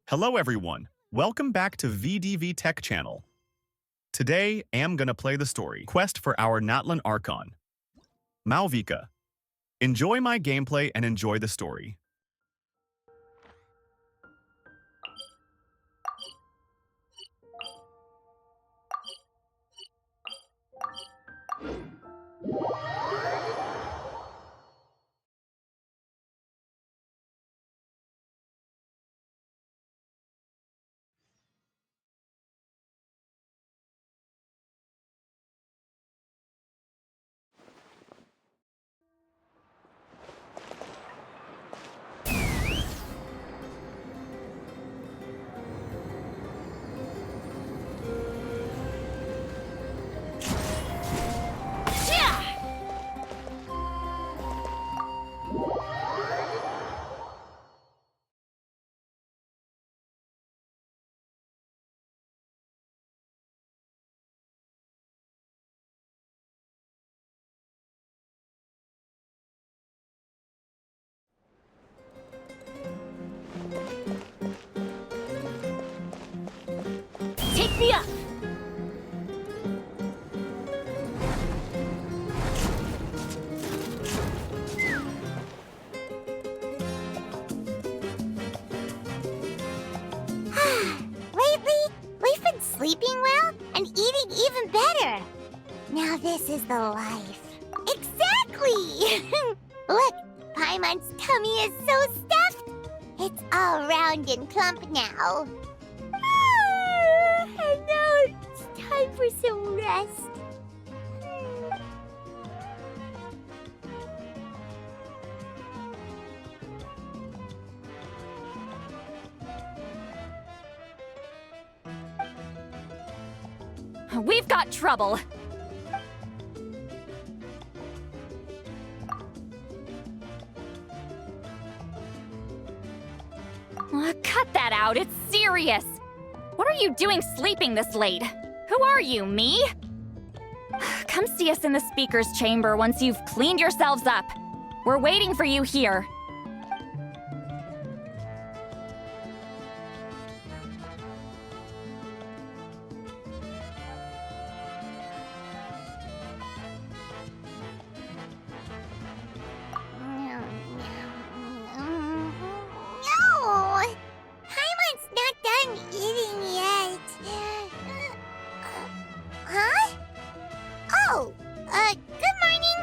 Hello everyone, welcome back to VDV Tech Channel. Today, I'm gonna play the story, Quest for our Mauvika Archon. Mauvika. Enjoy my gameplay and enjoy the story. Take me up! Lately, we've been sleeping well and eating even better. Now this is the life. Exactly! Look, Paimon's tummy is so stuffed. It's all round and plump now. And now it's time for some rest. We've got trouble. Cut that out, it's serious. What are you doing sleeping this late? Who are you, me? Come see us in the speaker's chamber once you've cleaned yourselves up. We're waiting for you here. No! Paimon's not done eating yet. Huh? Oh, good morning.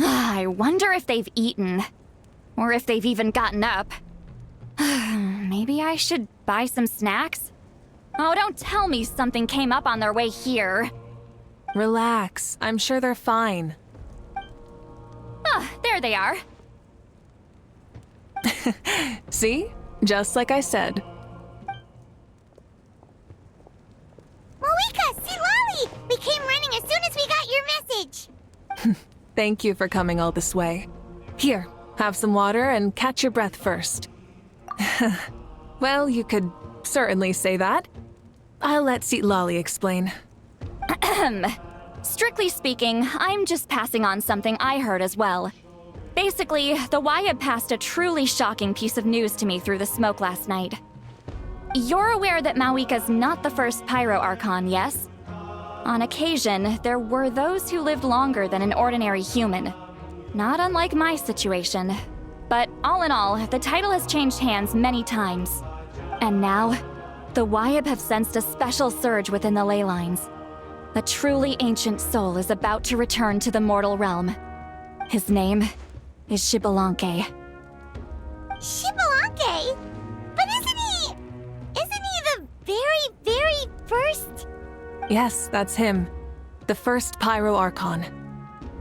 I wonder if they've eaten. Or if they've even gotten up. Maybe I should buy some snacks? Oh, don't tell me something came up on their way here. Relax. I'm sure they're fine. Ah, there they are. See? Just like I said. Mauvika, see Lolly! We came running as soon as we got your message. Thank you for coming all this way. Here, have some water and catch your breath first. Well, you could certainly say that. I'll let Seat Lolly explain. Strictly speaking, I'm just passing on something I heard as well. Basically, the Wyatt passed a truly shocking piece of news to me through the smoke last night. You're aware that Mauvika's not the first Pyro Archon, yes? On occasion, there were those who lived longer than an ordinary human. Not unlike my situation. But all in all, the title has changed hands many times. And now, the Wyab have sensed a special surge within the ley lines. A truly ancient soul is about to return to the mortal realm. His name is Xbalanque. Xbalanque? But isn't he the very, very first? Yes, that's him. The first Pyro Archon.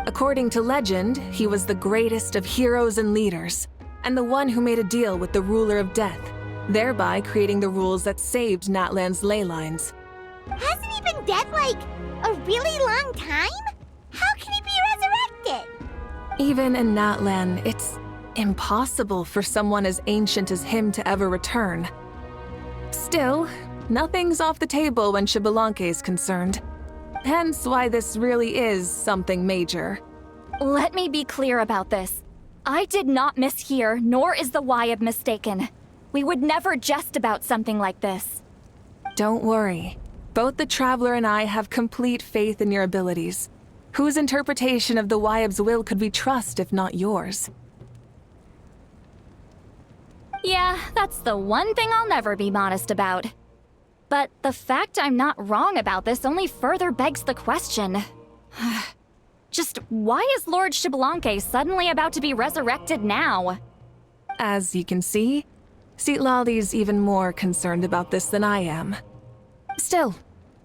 According to legend, he was the greatest of heroes and leaders, and the one who made a deal with the ruler of death, thereby creating the rules that saved Natlan's ley lines. Hasn't he been dead like a really long time? How can he be resurrected? Even in Natlan, it's impossible for someone as ancient as him to ever return. Still, nothing's off the table when Xbalanque is concerned. Hence why this really is something major. Let me be clear about this. I did not mishear, nor is the Wyab mistaken. We would never jest about something like this. Don't worry. Both the Traveler and I have complete faith in your abilities. Whose interpretation of the Wyab's will could we trust if not yours? Yeah, that's the one thing I'll never be modest about. But the fact I'm not wrong about this only further begs the question. Just why is Lord Xbalanque suddenly about to be resurrected now? As you can see, Citlali's even more concerned about this than I am. Still,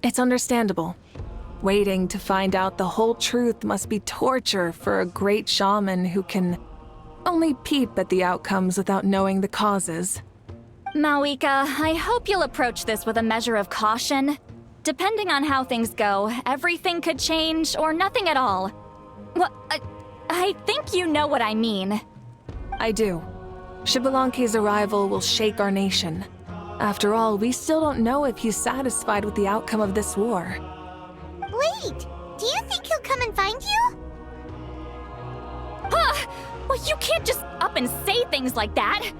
it's understandable. Waiting to find out the whole truth must be torture for a great shaman who can only peep at the outcomes without knowing the causes. Mauvika, I hope you'll approach this with a measure of caution. Depending on how things go, everything could change or nothing at all. Well, I think you know what I mean. I do. Xbalanque's arrival will shake our nation. After all, we still don't know if he's satisfied with the outcome of this war. Wait, do you think he'll come and find you? Huh! Well, you can't just up and say things like that!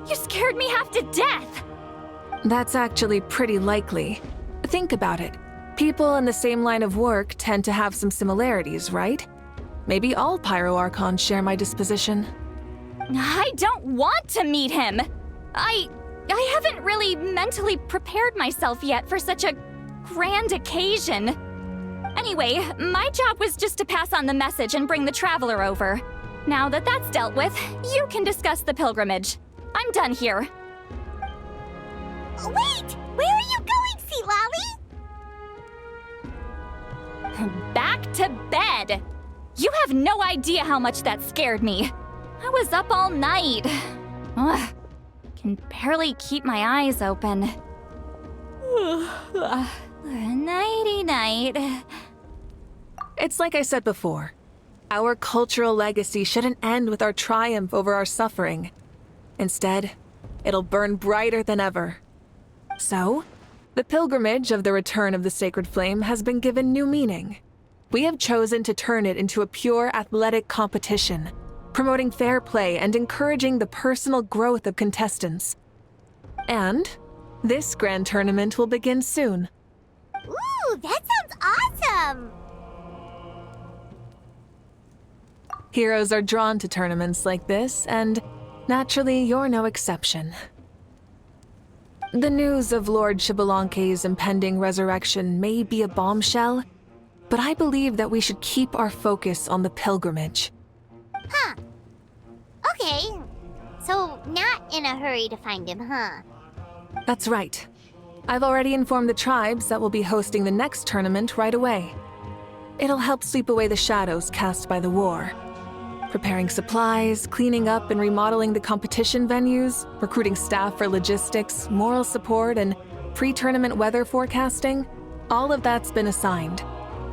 You scared me half to death! That's actually pretty likely. Think about it. People in the same line of work tend to have some similarities, right? Maybe all Pyro Archons share my disposition. I don't want to meet him! I haven't really mentally prepared myself yet for such a grand occasion. Anyway, my job was just to pass on the message and bring the Traveler over. Now that that's dealt with, you can discuss the pilgrimage. I'm done here. Wait! Where are you going, Citlali? Back to bed! You have no idea how much that scared me. I was up all night. Ugh, can barely keep my eyes open. Nighty-night. It's like I said before. Our cultural legacy shouldn't end with our triumph over our suffering. Instead, it'll burn brighter than ever. So, the pilgrimage of the return of the sacred flame has been given new meaning. We have chosen to turn it into a pure athletic competition, promoting fair play and encouraging the personal growth of contestants. And this grand tournament will begin soon. Ooh, that sounds awesome! Heroes are drawn to tournaments like this, and naturally, you're no exception. The news of Lord Xbalanque's impending resurrection may be a bombshell, but I believe that we should keep our focus on the pilgrimage. Huh. Okay. So, not in a hurry to find him, huh? That's right. I've already informed the tribes that we'll be hosting the next tournament right away. It'll help sweep away the shadows cast by the war. Preparing supplies, cleaning up and remodeling the competition venues, recruiting staff for logistics, moral support, and pre-tournament weather forecasting, all of that's been assigned.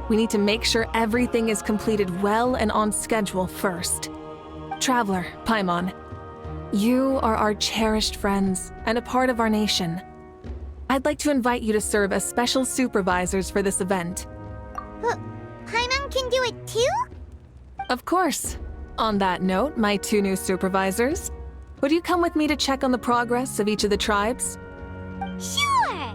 We need to make sure everything is completed well and on schedule first. Traveler, Paimon, you are our cherished friends and a part of our nation. I'd like to invite you to serve as special supervisors for this event. Paimon can do it too? Of course. On that note, my two new supervisors, would you come with me to check on the progress of each of the tribes? Sure!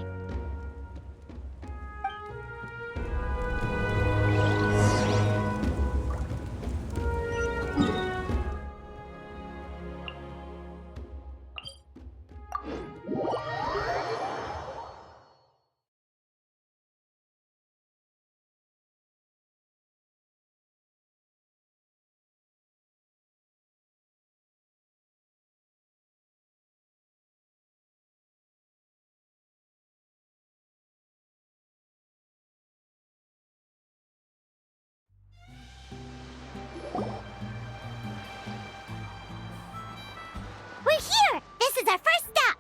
our first stop.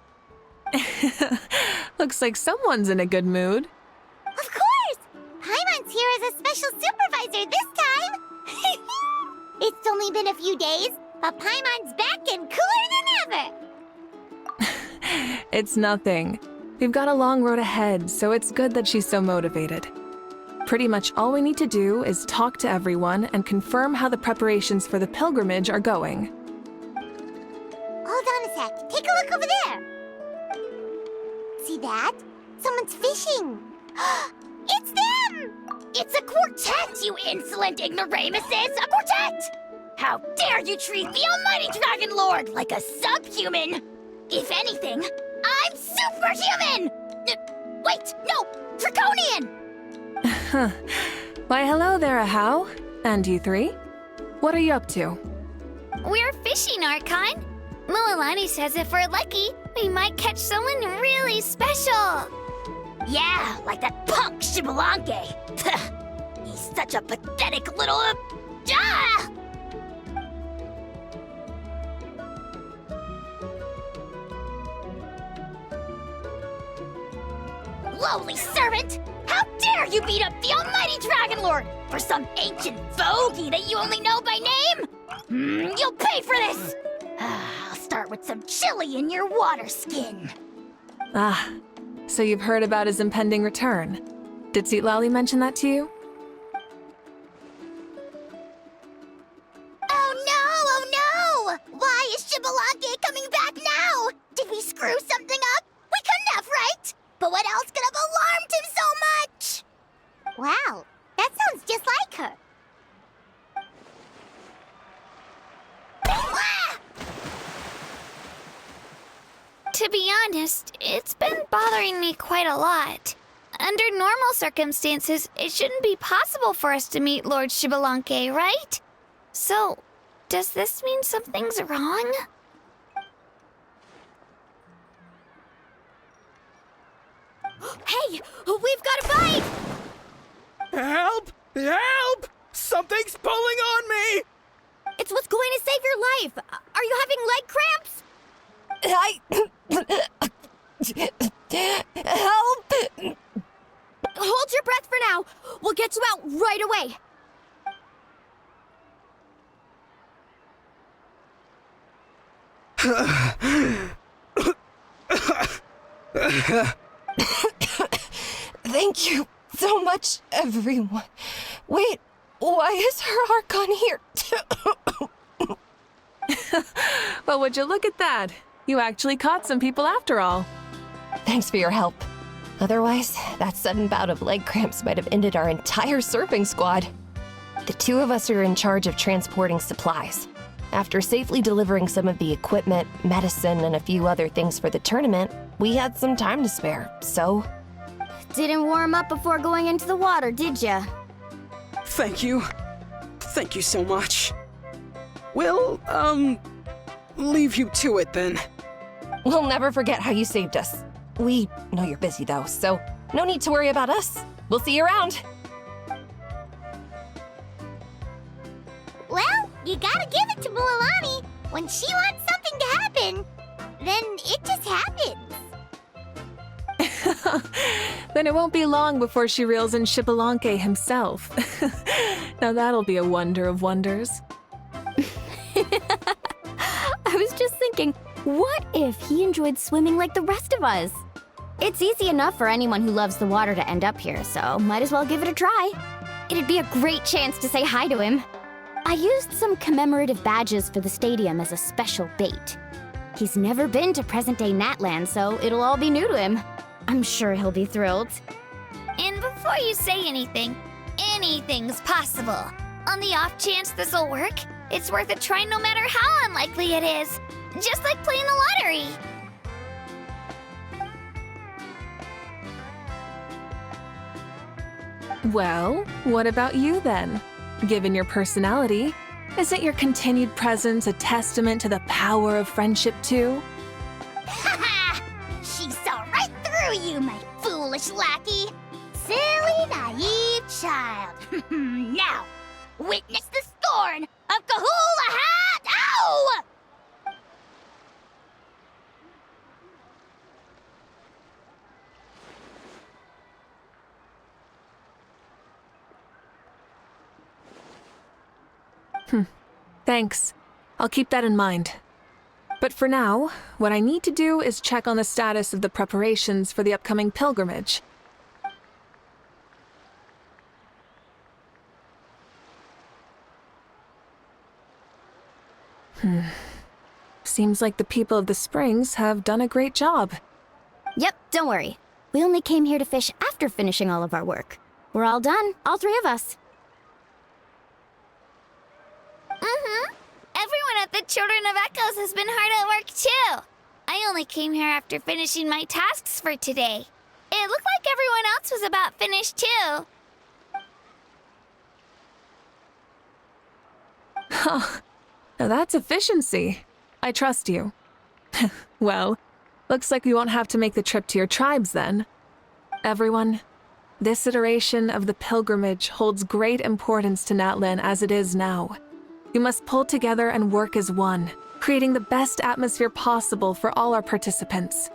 Looks like someone's in a good mood. Of course! Paimon's here as a special supervisor this time. It's only been a few days, but Paimon's back and cooler than ever. It's nothing. We've got a long road ahead, so it's good that she's so motivated. Pretty much all we need to do is talk to everyone and confirm how the preparations for the pilgrimage are going. Hold on a sec. Take a look over there. See that? Someone's fishing. It's them! It's a quartet, you insolent ignoramuses! A quartet! How dare you treat the almighty Dragon Lord like a subhuman! If anything, I'm superhuman! Wait, no! Draconian! Why, hello there, Ahau. And you three? What are you up to? We're fishing, Archon. Mualani says if we're lucky, we might catch someone really special. Yeah, like that punk Shibalanke. He's such a pathetic little... Ah! Lowly servant! How dare you beat up the almighty Dragon Lord for some ancient fogey that you only know by name? You'll pay for this! I'll start with some chili in your water skin. Ah, so you've heard about his impending return. Did Lali mention that to you? Oh no! Why is Shibalanke coming back now? Did we screw something up? We couldn't have, right? But what else could have alarmed him so much? Wow, that sounds just like her. Ah! To be honest, it's been bothering me quite a lot. Under normal circumstances, it shouldn't be possible for us to meet Lord Shibalanke, right? So, does this mean something's wrong? Hey, we've got a bite! Help! Help! Something's pulling on me! It's what's going to save your life. Are you having leg cramps? Help! Hold your breath for now. We'll get you out right away. Thank you so much, everyone. Wait, why is her Archon here? Well, would you look at that? You actually caught some people after all. Thanks for your help. Otherwise, that sudden bout of leg cramps might have ended our entire surfing squad. The two of us are in charge of transporting supplies. After safely delivering some of the equipment, medicine, and a few other things for the tournament, we had some time to spare, so... Didn't warm up before going into the water, did ya? Thank you. Thank you so much. We'll, leave you to it then. We'll never forget how you saved us. We know you're busy though, so no need to worry about us. We'll see you around. Well, you gotta give it to Mualani. When she wants something to happen, then it just happens. Then it won't be long before she reels in Shibalanke himself. Now that'll be a wonder of wonders. I was just thinking, what if he enjoyed swimming like the rest of us? It's easy enough for anyone who loves the water to end up here, so might as well give it a try. It'd be a great chance to say hi to him. I used some commemorative badges for the stadium as a special bait. He's never been to present-day Natland, so it'll all be new to him. I'm sure he'll be thrilled. And before you say anything, anything's possible. On the off chance this'll work, it's worth a try no matter how unlikely it is. Just like playing the lottery. Well, what about you then? Given your personality, isn't your continued presence a testament to the power of friendship too? Ha! She saw right through you, my foolish lackey. Silly, naive child. Now, witness the scorn of Kahula Hat! Ow! Thanks. I'll keep that in mind. But for now, what I need to do is check on the status of the preparations for the upcoming pilgrimage. Seems like the people of the springs have done a great job. Yep, don't worry. We only came here to fish after finishing all of our work. We're all done, all three of us. Everyone at the Children of Echoes has been hard at work too. I only came here after finishing my tasks for today. It looked like everyone else was about finished too. Now that's efficiency. I trust you. Well, looks like we won't have to make the trip to your tribes then. Everyone, this iteration of the pilgrimage holds great importance to Natlan as it is now. We must pull together and work as one, creating the best atmosphere possible for all our participants.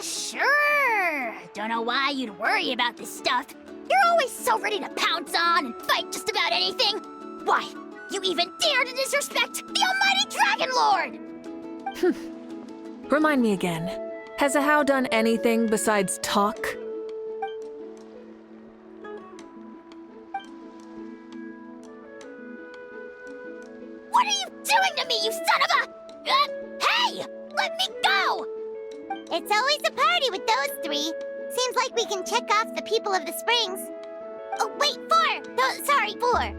Sure. Don't know why you'd worry about this stuff. You're always so ready to pounce on and fight just about anything. Why, you even dare to disrespect the almighty Dragon Lord! Remind me again, has Ahau done anything besides talk? What are you doing to me, you son of a... hey! Let me go! It's always a party with those three. Seems like we can check off the people of the springs. Oh, wait, 4! No, sorry, 4.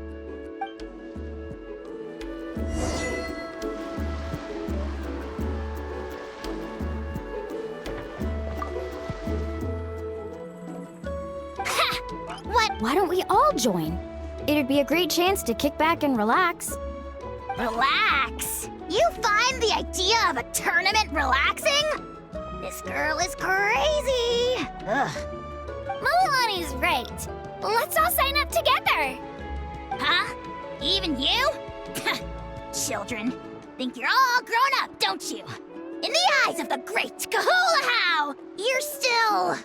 What? Why don't we all join? It'd be a great chance to kick back and relax. Relax? You find the idea of a tournament relaxing? This girl is crazy. Ugh. Mulilani's right. Let's all sign up together. Huh? Even you? Children, think you're all grown up, don't you? In the eyes of the great Kahulahau, you're still...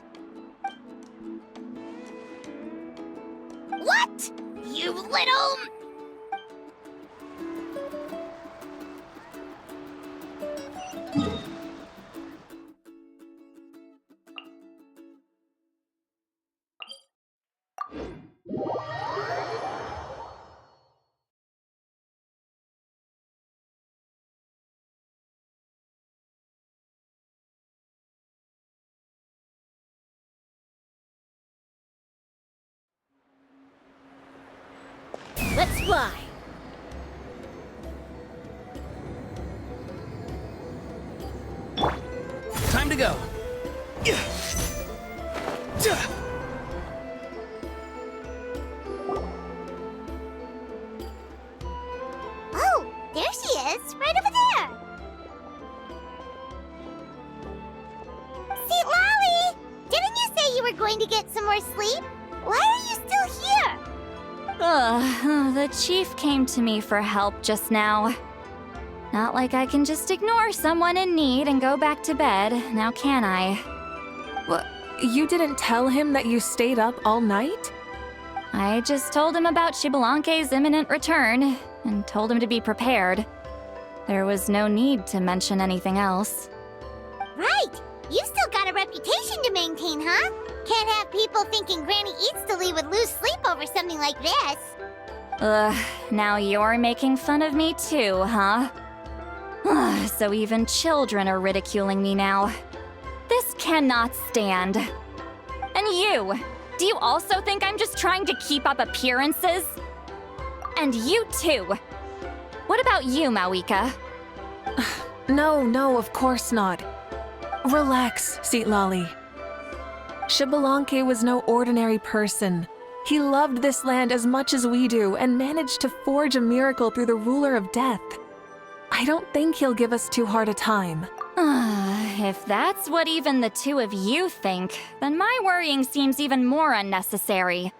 What? You little... Let's fly. Time to go. Oh, there she is, right over there. See, Lolly, didn't you say you were going to get some more sleep? Why are you still here? The chief came to me for help just now. Not like I can just ignore someone in need and go back to bed, now can I? What? You didn't tell him that you stayed up all night? I just told him about Shibalanke's imminent return, and told him to be prepared. There was no need to mention anything else. Right, you've still got a reputation to maintain, huh? Can't have people thinking Granny Eatstily would lose sleep over something like this. Now you're making fun of me too, huh? So even children are ridiculing me now. This cannot stand. And you! Do you also think I'm just trying to keep up appearances? And you too! What about you, Mauvika? No, of course not. Relax, Seatlali. Shibalanke was no ordinary person. He loved this land as much as we do and managed to forge a miracle through the ruler of death. I don't think he'll give us too hard a time. If that's what even the two of you think, then my worrying seems even more unnecessary.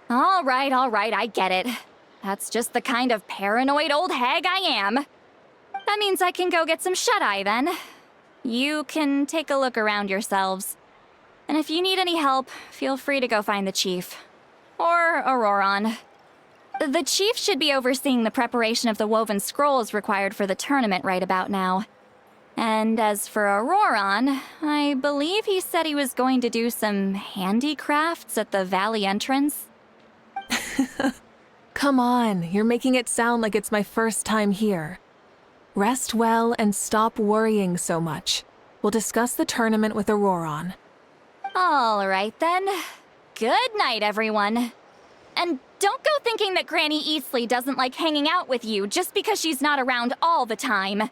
All right, I get it. That's just the kind of paranoid old hag I am. That means I can go get some shut-eye then. You can take a look around yourselves. And if you need any help, feel free to go find the chief. Or Auroron. The chief should be overseeing the preparation of the woven scrolls required for the tournament right about now. And as for Auroron, I believe he said he was going to do some handicrafts at the valley entrance. Come on, you're making it sound like it's my first time here. Rest well and stop worrying so much. We'll discuss the tournament with Auroron. All right then. Good night, everyone. And don't go thinking that Granny Eastley doesn't like hanging out with you just because she's not around all the time.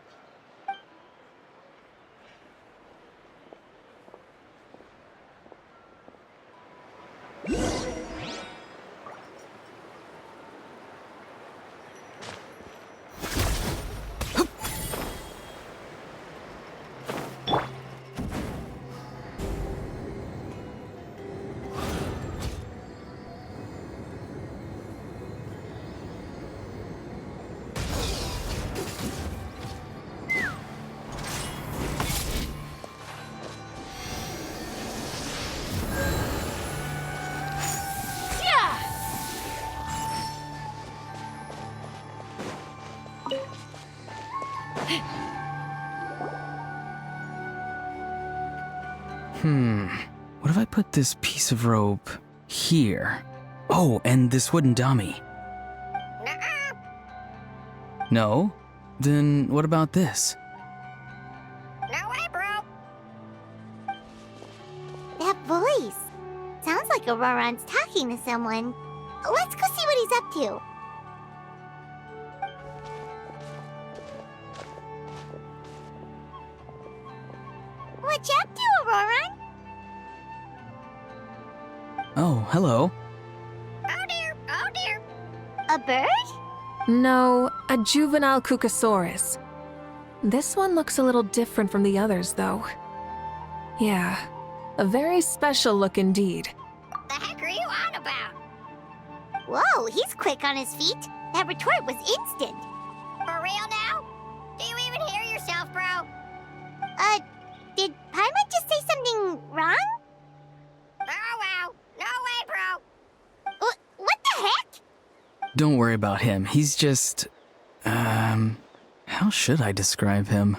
What if I put this piece of rope here? Oh, and this wooden dummy. No? Then what about this? No way, bro. That voice. Sounds like Auroron's talking to someone. Let's go see what he's up to. What you up to, Auroron? Oh, hello. Oh dear, oh dear. A bird? No, a juvenile Cucosaurus. This one looks a little different from the others, though. Yeah, a very special look indeed. The heck are you on about? Whoa, he's quick on his feet. That retort was instant. For real now? Do you even hear yourself, bro? Did Paimon just say something wrong? Oh wow. No way, bro. What the heck? Don't worry about him. He's just... how should I describe him?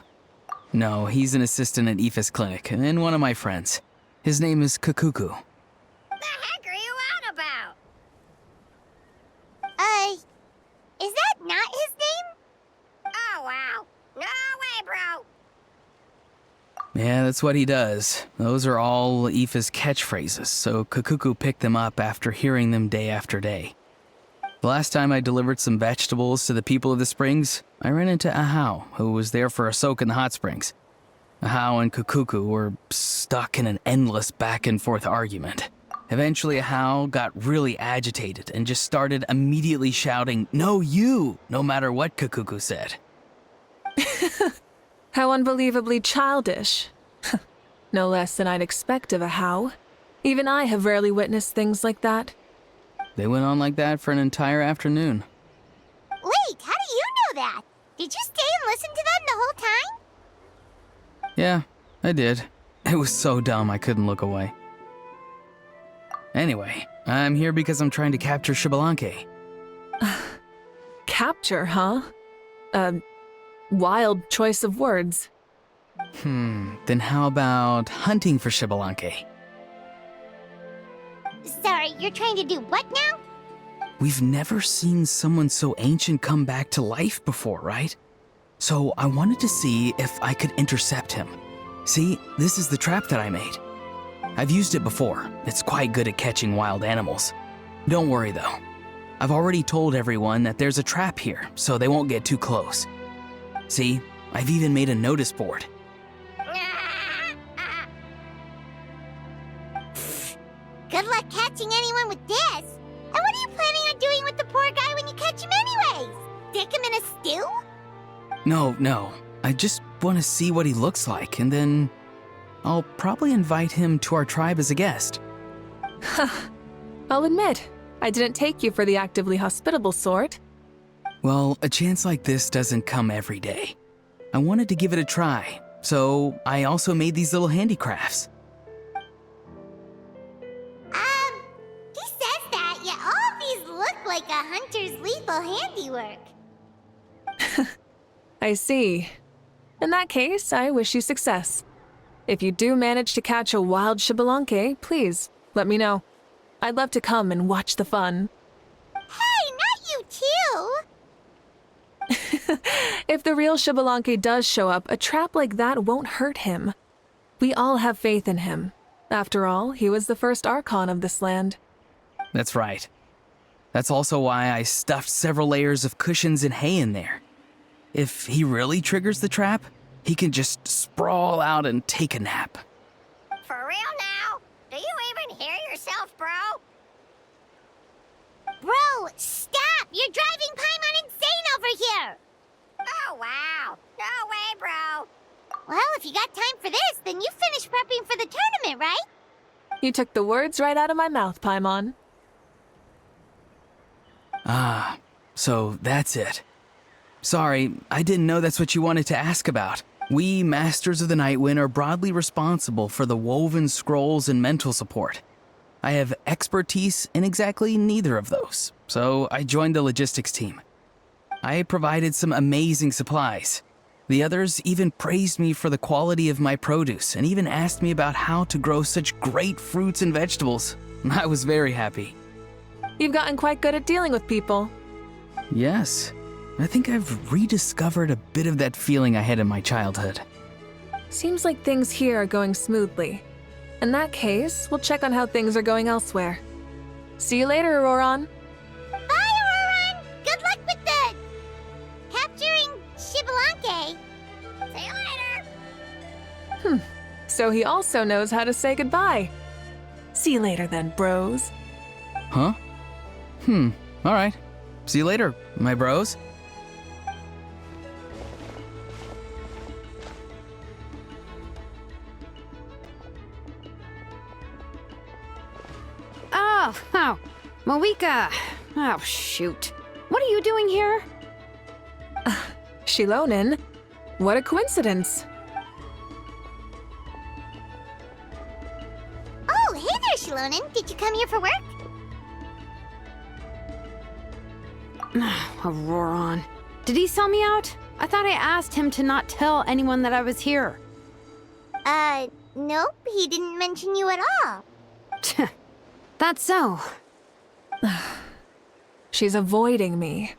No, he's an assistant at Aoife's clinic, and one of my friends. His name is Kakuku. The heck are you on about? Is that not his name? Oh wow. No way, bro. Yeah, that's what he does. Those are all Aoife's catchphrases, so Kakuku picked them up after hearing them day after day. The last time I delivered some vegetables to the people of the springs, I ran into Ahau, who was there for a soak in the hot springs. Ahau and Kakuku were stuck in an endless back-and-forth argument. Eventually, Ahau got really agitated and just started immediately shouting, "No, you!" no matter what Kakuku said. How unbelievably childish. No less than I'd expect of a How. Even I have rarely witnessed things like that. They went on like that for an entire afternoon. Wait, how do you know that? Did you stay and listen to them the whole time? Yeah, I did. It was so dumb I couldn't look away. Anyway, I'm here because I'm trying to capture Xbalanque. Capture, huh? Wild choice of words. Then how about hunting for Xbalanque? Sorry, you're trying to do what now? We've never seen someone so ancient come back to life before, right? So I wanted to see if I could intercept him. See, this is the trap that I made. I've used it before. It's quite good at catching wild animals. Don't worry though. I've already told everyone that there's a trap here, so they won't get too close. See, I've even made a notice board. Good luck catching anyone with this. And what are you planning on doing with the poor guy when you catch him anyways? Stick him in a stew? No. I just want to see what he looks like, and then I'll probably invite him to our tribe as a guest. I'll admit, I didn't take you for the actively hospitable sort. Well, a chance like this doesn't come every day. I wanted to give it a try, so I also made these little handicrafts. He says that, yet all of these look like like a hunter's lethal handiwork. I see. In that case, I wish you success. If you do manage to catch a wild Xbalanque, please let me know. I'd love to come and watch the fun. Hey, not you too! If the real Xbalanque does show up, a trap like that won't hurt him. We all have faith in him. After all, he was the first Archon of this land. That's right. That's also why I stuffed several layers of cushions and hay in there. If he really triggers the trap, he can just sprawl out and take a nap. For real now? Do you even hear yourself, bro? Bro, stop! You're driving Paimon insane over here! Oh, wow. No way, bro. Well, if you got time for this, then you finished prepping for the tournament, right? You took the words right out of my mouth, Paimon. Ah, so that's it. Sorry, I didn't know that's what you wanted to ask about. We, Masters of the Nightwind, are broadly responsible for the woven scrolls and mental support. I have expertise in exactly neither of those, so I joined the logistics team. I provided some amazing supplies. The others even praised me for the quality of my produce and even asked me about how to grow such great fruits and vegetables. I was very happy. You've gotten quite good at dealing with people. Yes, I think I've rediscovered a bit of that feeling I had in my childhood. Seems like things here are going smoothly. In that case, we'll check on how things are going elsewhere. See you later, Auroron. Bye, Auroron! Good luck with the... capturing Xbalanque. See you later. So he also knows how to say goodbye. See you later then, bros. Huh? Alright. See you later, my bros. Oh, Mauvika. Oh, shoot. What are you doing here? Xilonen? What a coincidence. Oh, hey there, Xilonen. Did you come here for work? Auroron. Did he sell me out? I thought I asked him to not tell anyone that I was here. Nope. He didn't mention you at all. That's so. She's avoiding me.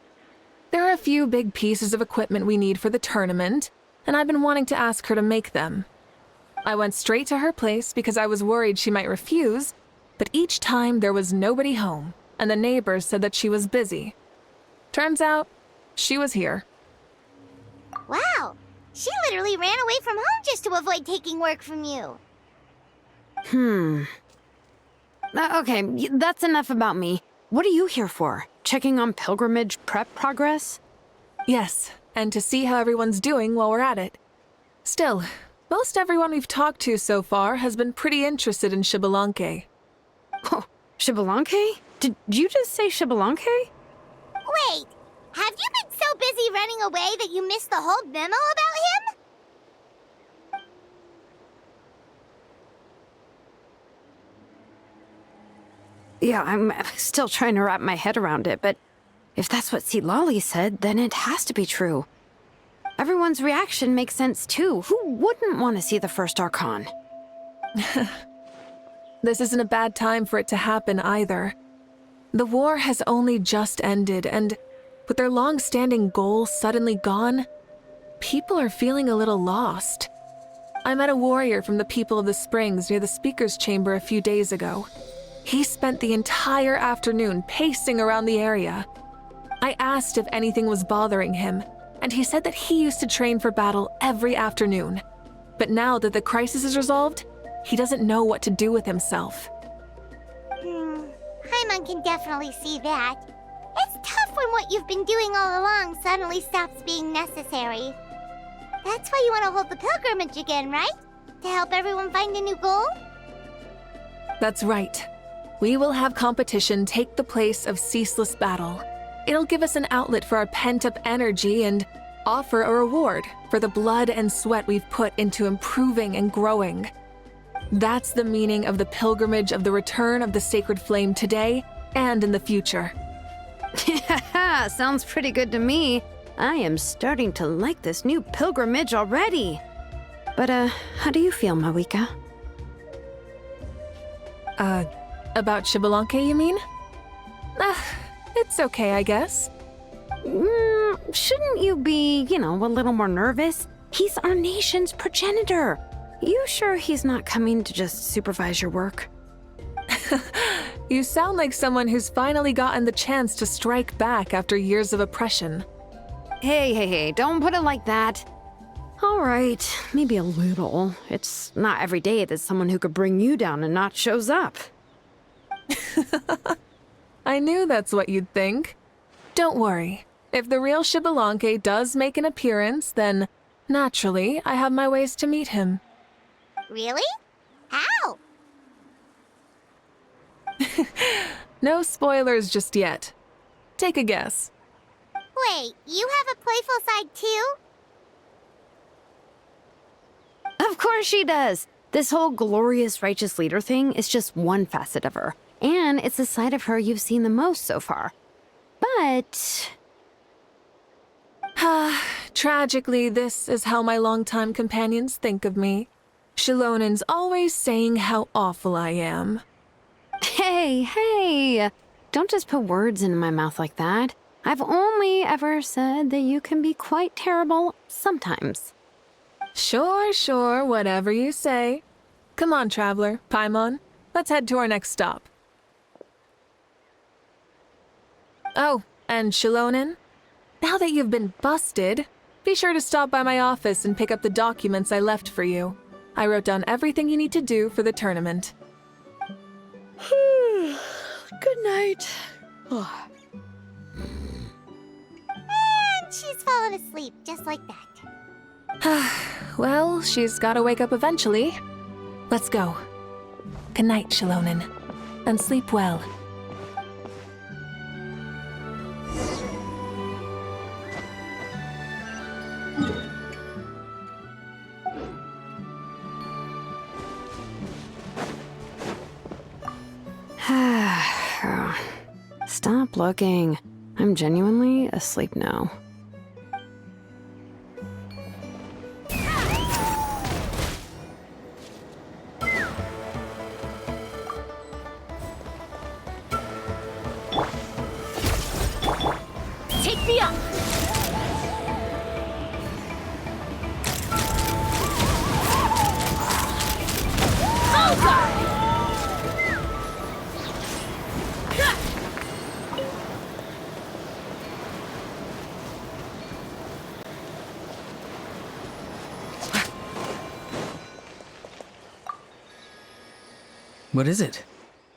There are a few big pieces of equipment we need for the tournament, and I've been wanting to ask her to make them. I went straight to her place because I was worried she might refuse, but each time there was nobody home, and the neighbors said that she was busy. Turns out, she was here. Wow. She literally ran away from home just to avoid taking work from you. Okay, that's enough about me. What are you here for? Checking on pilgrimage prep progress? Yes, and to see how everyone's doing while we're at it. Still, most everyone we've talked to so far has been pretty interested in Xbalanque. Oh, Xbalanque? Did you just say Xbalanque? Wait, have you been so busy running away that you missed the whole memo about him? Yeah, I'm still trying to wrap my head around it, but if that's what Lolly said, then it has to be true. Everyone's reaction makes sense too. Who wouldn't want to see the first Archon? This isn't a bad time for it to happen either. The war has only just ended, and with their long-standing goals suddenly gone, people are feeling a little lost. I met a warrior from the People of the Springs near the Speaker's Chamber a few days ago. He spent the entire afternoon pacing around the area. I asked if anything was bothering him, and he said that he used to train for battle every afternoon. But now that the crisis is resolved, he doesn't know what to do with himself. Paimon can definitely see that. It's tough when what you've been doing all along suddenly stops being necessary. That's why you want to hold the pilgrimage again, right? To help everyone find a new goal? That's right. We will have competition take the place of ceaseless battle. It'll give us an outlet for our pent-up energy and offer a reward for the blood and sweat we've put into improving and growing. That's the meaning of the pilgrimage of the return of the sacred flame today and in the future. Sounds pretty good to me. I am starting to like this new pilgrimage already. But, how do you feel, Mauvika? About Xbalanque, you mean? It's okay, I guess. Shouldn't you be, a little more nervous? He's our nation's progenitor. You sure he's not coming to just supervise your work? You sound like someone who's finally gotten the chance to strike back after years of oppression. Hey, don't put it like that. All right, maybe a little. It's not every day that someone who could bring you down a notch shows up. I knew that's what you'd think. Don't worry. If the real Xbalanque does make an appearance, then naturally I have my ways to meet him. Really? How? No spoilers just yet. Take a guess. Wait, you have a playful side too? Of course she does. This whole glorious righteous leader thing is just one facet of her. And it's the side of her you've seen the most so far. But... Tragically, this is how my longtime companions think of me. Shilonen's always saying how awful I am. Hey, don't just put words into my mouth like that. I've only ever said that you can be quite terrible sometimes. Sure, whatever you say. Come on, traveler, Paimon. Let's head to our next stop. Oh, and Shilonen, now that you've been busted, be sure to stop by my office and pick up the documents I left for you. I wrote down everything you need to do for the tournament. Good night. And she's fallen asleep just like that. Well, she's gotta wake up eventually. Let's go. Good night, Shilonen. And sleep well. Stop looking. I'm genuinely asleep now. Take me up! What is it?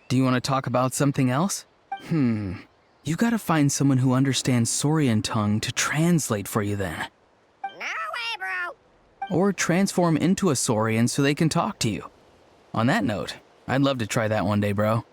Do you want to talk about something else? You gotta find someone who understands Saurian tongue to translate for you then. No way, bro. Or transform into a Saurian so they can talk to you. On that note, I'd love to try that one day, bro.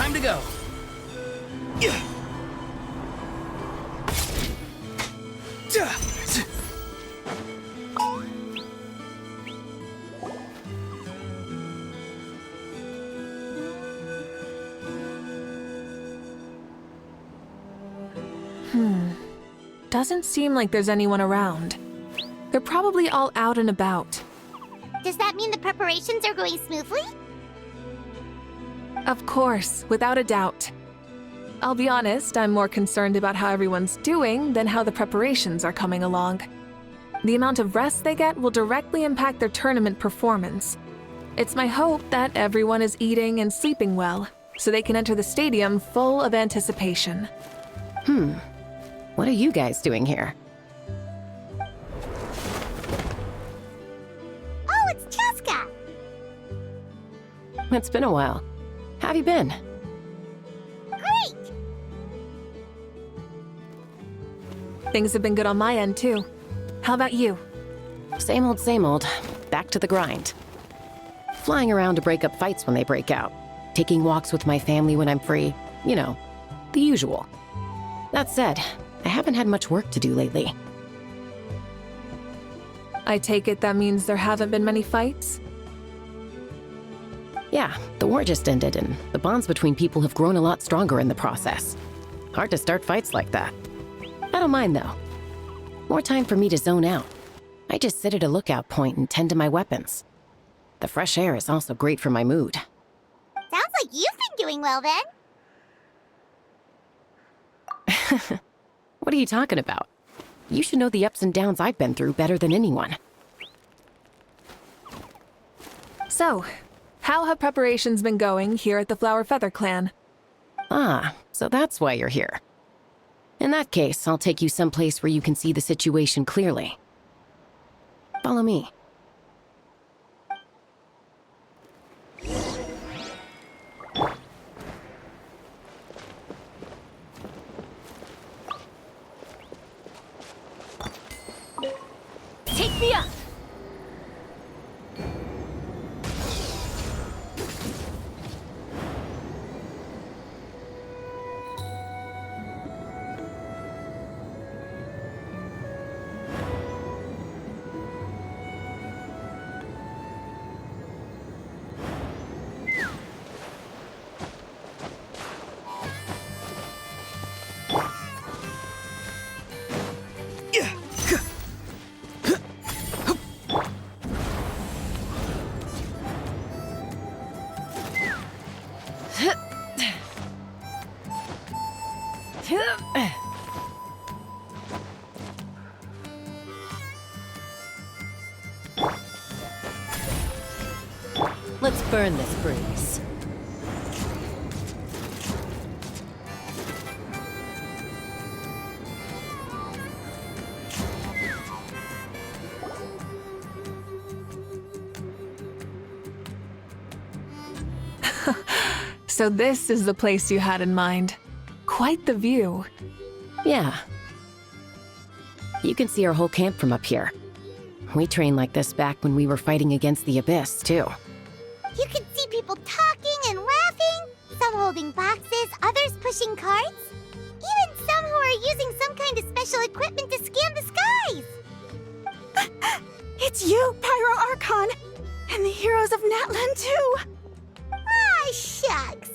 time to go. Doesn't seem like there's anyone around. They're probably all out and about. Does that mean the preparations are going smoothly? Of course, without a doubt. I'll be honest, I'm more concerned about how everyone's doing than how the preparations are coming along. The amount of rest they get will directly impact their tournament performance. It's my hope that everyone is eating and sleeping well, so they can enter the stadium full of anticipation. What are you guys doing here? Oh, it's Cheska! It's been a while. How have you been? Great! Things have been good on my end, too. How about you? Same old, same old. Back to the grind. Flying around to break up fights when they break out. Taking walks with my family when I'm free. You know, the usual. That said, I haven't had much work to do lately. I take it that means there haven't been many fights? Yeah, the war just ended, and the bonds between people have grown a lot stronger in the process. Hard to start fights like that. I don't mind, though. More time for me to zone out. I just sit at a lookout point and tend to my weapons. The fresh air is also great for my mood. Sounds like you've been doing well then. What are you talking about? You should know the ups and downs I've been through better than anyone. So, how have preparations been going here at the Flower Feather Clan? Ah, so that's why you're here. In that case, I'll take you someplace where you can see the situation clearly. Follow me. Take me up! Let's burn this breeze. So this is the place you had in mind. Quite the view. Yeah. You can see our whole camp from up here. We trained like this back when we were fighting against the Abyss, too. You can see people talking and laughing, some holding boxes, others pushing carts. Even some who are using some kind of special equipment to scan the skies. It's you, Pyro Archon! And the heroes of Natlan, too! Ah, shucks.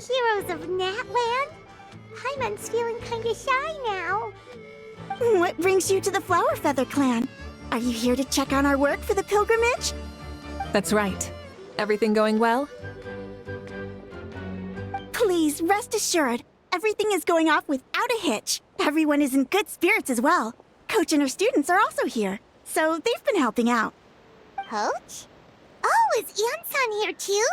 Heroes of Natland? Paimon's feeling kinda shy now. What brings you to the Flower Feather Clan? Are you here to check on our work for the pilgrimage? That's right. Everything going well? Please, rest assured, everything is going off without a hitch. Everyone is in good spirits as well. Coach and her students are also here, so they've been helping out. Coach? Oh, is Ian-san here too?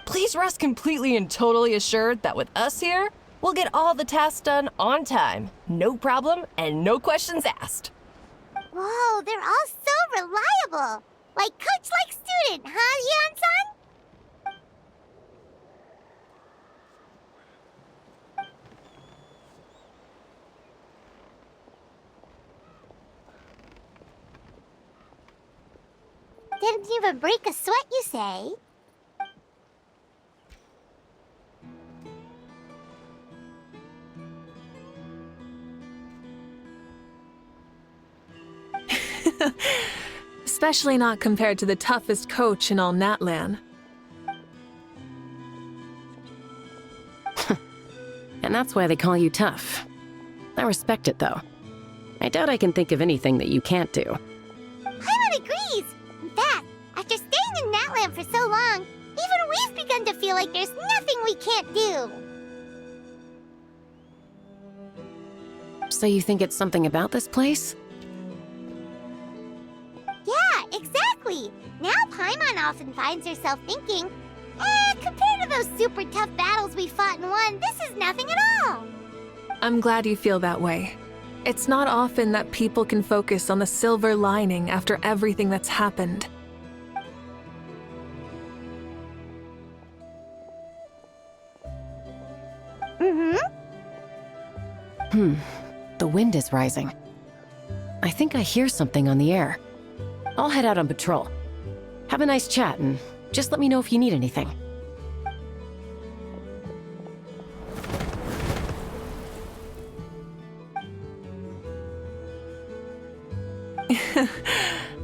Please rest completely and totally assured that with us here, We'll get all the tasks done on time. No problem and no questions asked. Whoa, they're all so reliable. Like coach like student, huh, Yeon-san? Didn't even break a sweat, you say? Especially not compared to the toughest coach in all Natlan. And that's why they call you tough. I respect it, though. I doubt I can think of anything that you can't do. Paimon agrees! In fact, after staying in Natlan for so long, even we've begun to feel like there's nothing we can't do. So you think it's something about this place? Yeah, exactly! Now Paimon often finds herself thinking, compared to those super tough battles we fought and won, this is nothing at all! I'm glad you feel that way. It's not often that people can focus on the silver lining after everything that's happened. The wind is rising. I think I hear something on the air. I'll head out on patrol. Have a nice chat and just let me know if you need anything.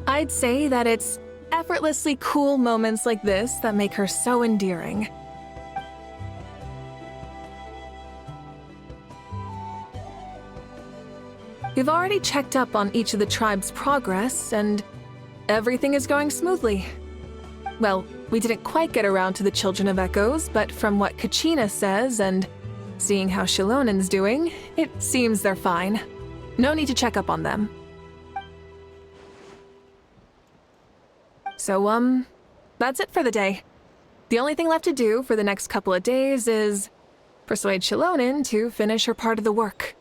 I'd say that it's effortlessly cool moments like this that make her so endearing. We've already checked up on each of the tribe's progress, and everything is going smoothly. Well, we didn't quite get around to the Children of Echoes, but from what Kachina says and seeing how Shilonen's doing, it seems they're fine. No need to check up on them. So, that's it for the day. The only thing left to do for the next couple of days is persuade Shilonen to finish her part of the work.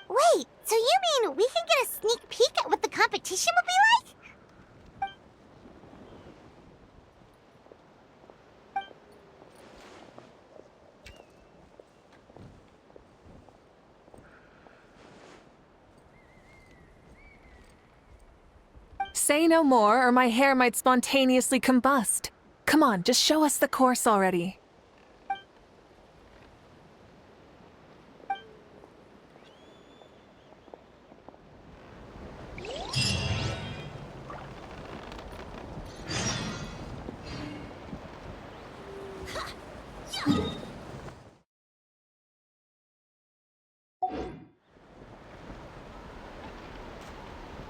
Wait, so you mean we can get a sneak peek at what the competition will be like? Say no more, or my hair might spontaneously combust. Come on, just show us the course already.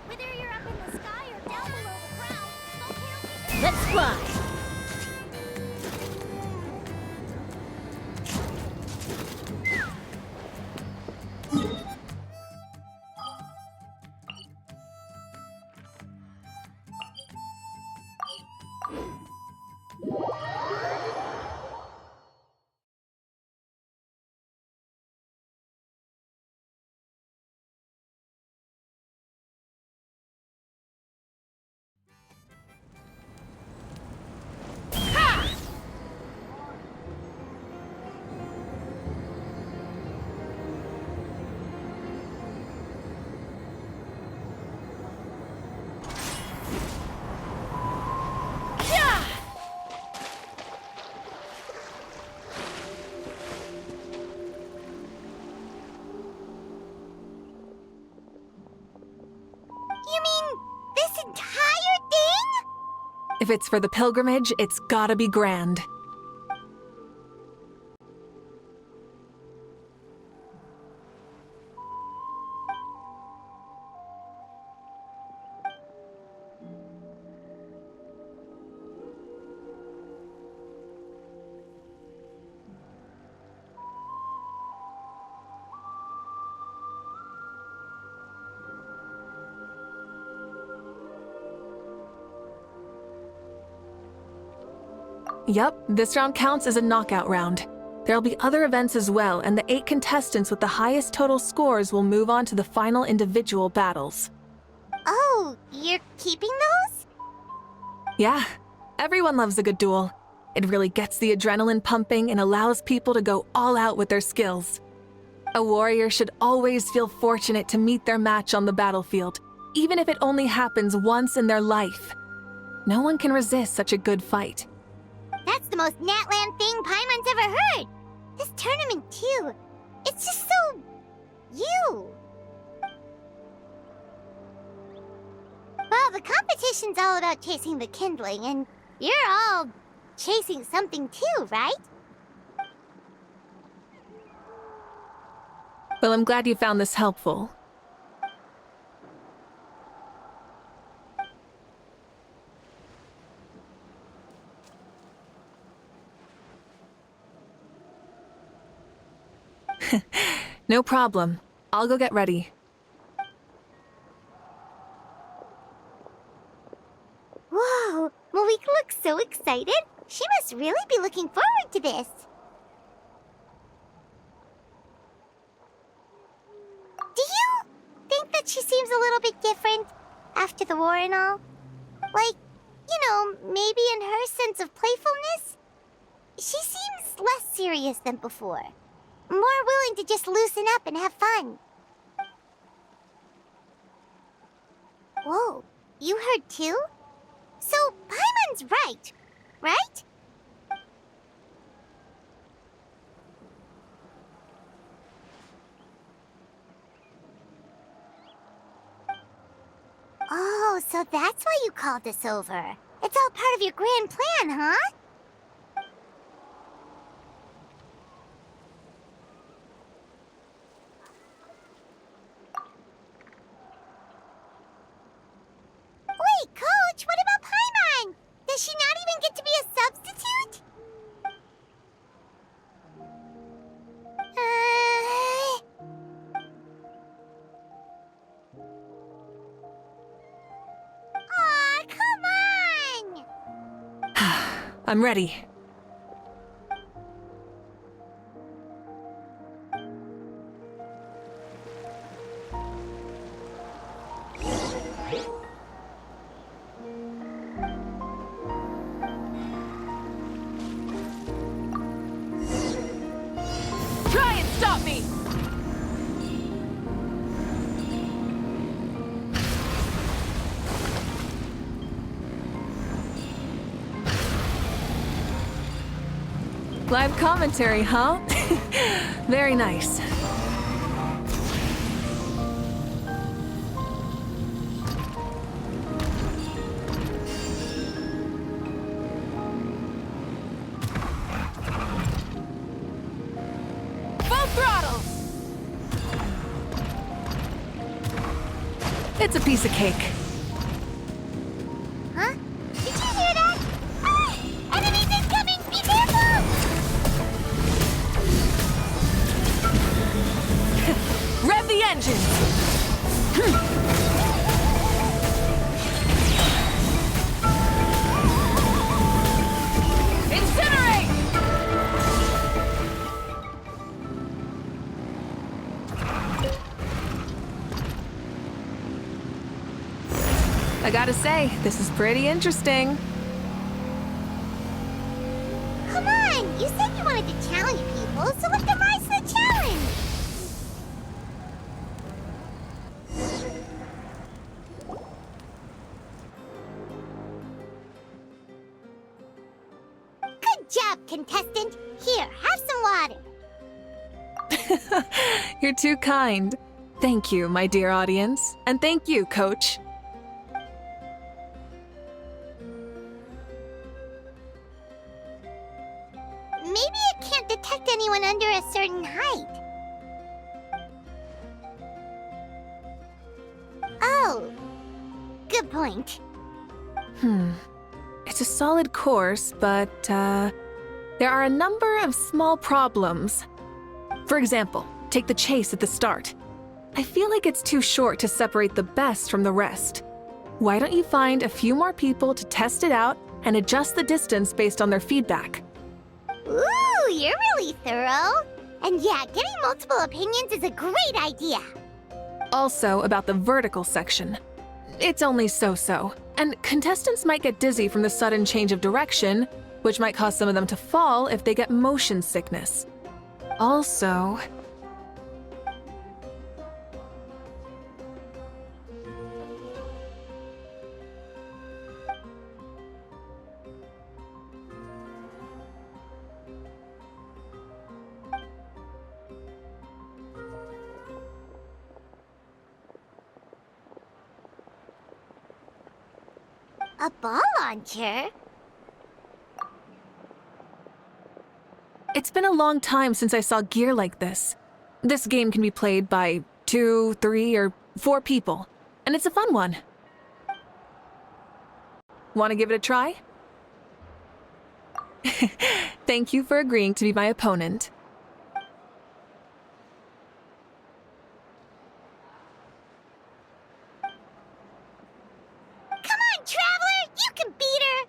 Whether you're up in the sky or down below the ground, volcanoes... Let's fly! You mean this entire thing? If it's for the pilgrimage, it's gotta be grand. Yep, this round counts as a knockout round. There'll be other events as well, and the 8 contestants with the highest total scores will move on to the final individual battles. Oh, you're keeping those? Yeah, everyone loves a good duel. It really gets the adrenaline pumping and allows people to go all out with their skills. A warrior should always feel fortunate to meet their match on the battlefield, even if it only happens once in their life. No one can resist such a good fight. That's the most Natland thing Paimon's ever heard. This tournament, too. It's just so... you. Well, the competition's all about chasing the kindling, and you're all chasing something too, right? Well, I'm glad you found this helpful. No problem. I'll go get ready. Whoa, Mauvika looks so excited. She must really be looking forward to this. Do you think that she seems a little bit different after the war and all? Like, maybe in her sense of playfulness? She seems less serious than before. More willing to just loosen up and have fun. Whoa, you heard too? So, Paimon's right? Oh, so that's why you called us over. It's all part of your grand plan, huh? Wait, Coach, what about Paimon? Does she not even get to be a substitute? Aw, come on! I'm ready. Try and stop me! Live commentary, huh? Very nice. Full throttle! It's a piece of cake. Huh? Did you hear that? Ah! Enemies incoming! Be careful! Rev the engine! Incinerate! I gotta say, this is pretty interesting. Come on! You said you wanted to challenge people, so let them rise to the challenge! Good job, contestant! Here, have some water! You're too kind. Thank you, my dear audience. And thank you, Coach. Maybe it can't detect anyone under a certain height. Oh, good point. It's a solid course, but, there are a number of small problems. For example, take the chase at the start. I feel like it's too short to separate the best from the rest. Why don't you find a few more people to test it out and adjust the distance based on their feedback. Ooh, you're really thorough. And yeah, getting multiple opinions is a great idea. Also, about the vertical section. It's only so-so, and contestants might get dizzy from the sudden change of direction, which might cause some of them to fall if they get motion sickness. Also, A ball launcher? it's been a long time since I saw gear like this. This game can be played by 2, 3, or 4 people, and it's a fun one. Want to give it a try? Thank you for agreeing to be my opponent. Come on, Traveler! You can beat her!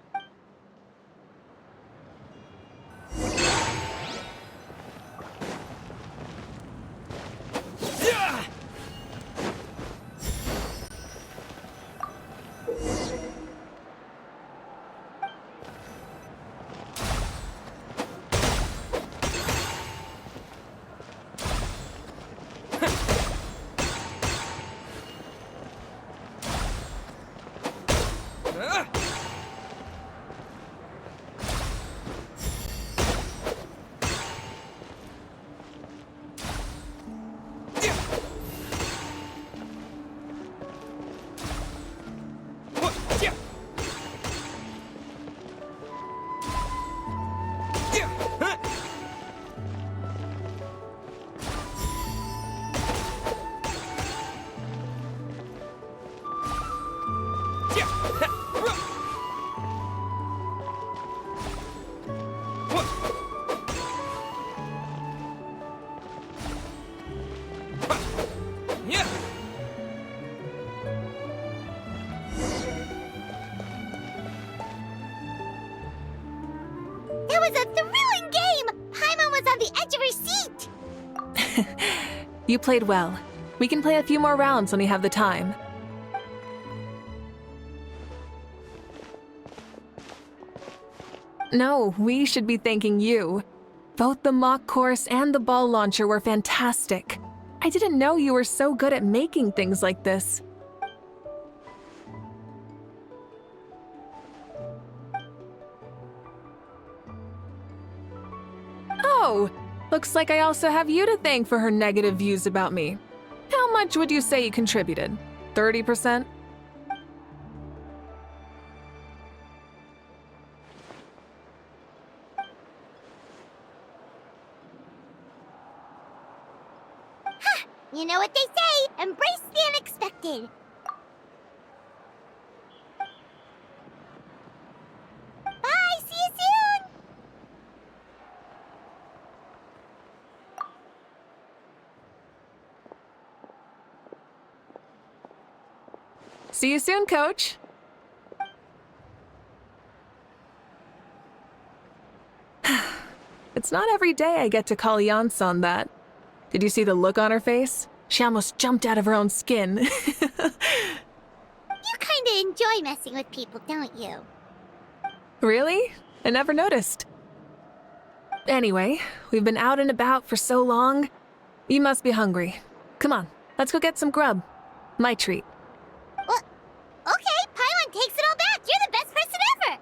That was a thrilling game! Paimon was on the edge of her seat! You played well. We can play a few more rounds when you have the time. No, we should be thanking you. Both the mock course and the ball launcher were fantastic. I didn't know you were so good at making things like this. Oh, looks like I also have you to thank for her negative views about me. How much would you say you contributed? 30%? You know what they say, embrace the unexpected. Bye, see you soon! See you soon, Coach. It's not every day I get to call Yansan that. Did you see the look on her face? She almost jumped out of her own skin. You kinda enjoy messing with people, don't you? Really? I never noticed. Anyway, we've been out and about for so long. You must be hungry. Come on, let's go get some grub. My treat. Well, okay, Paimon takes it all back. You're the best person ever!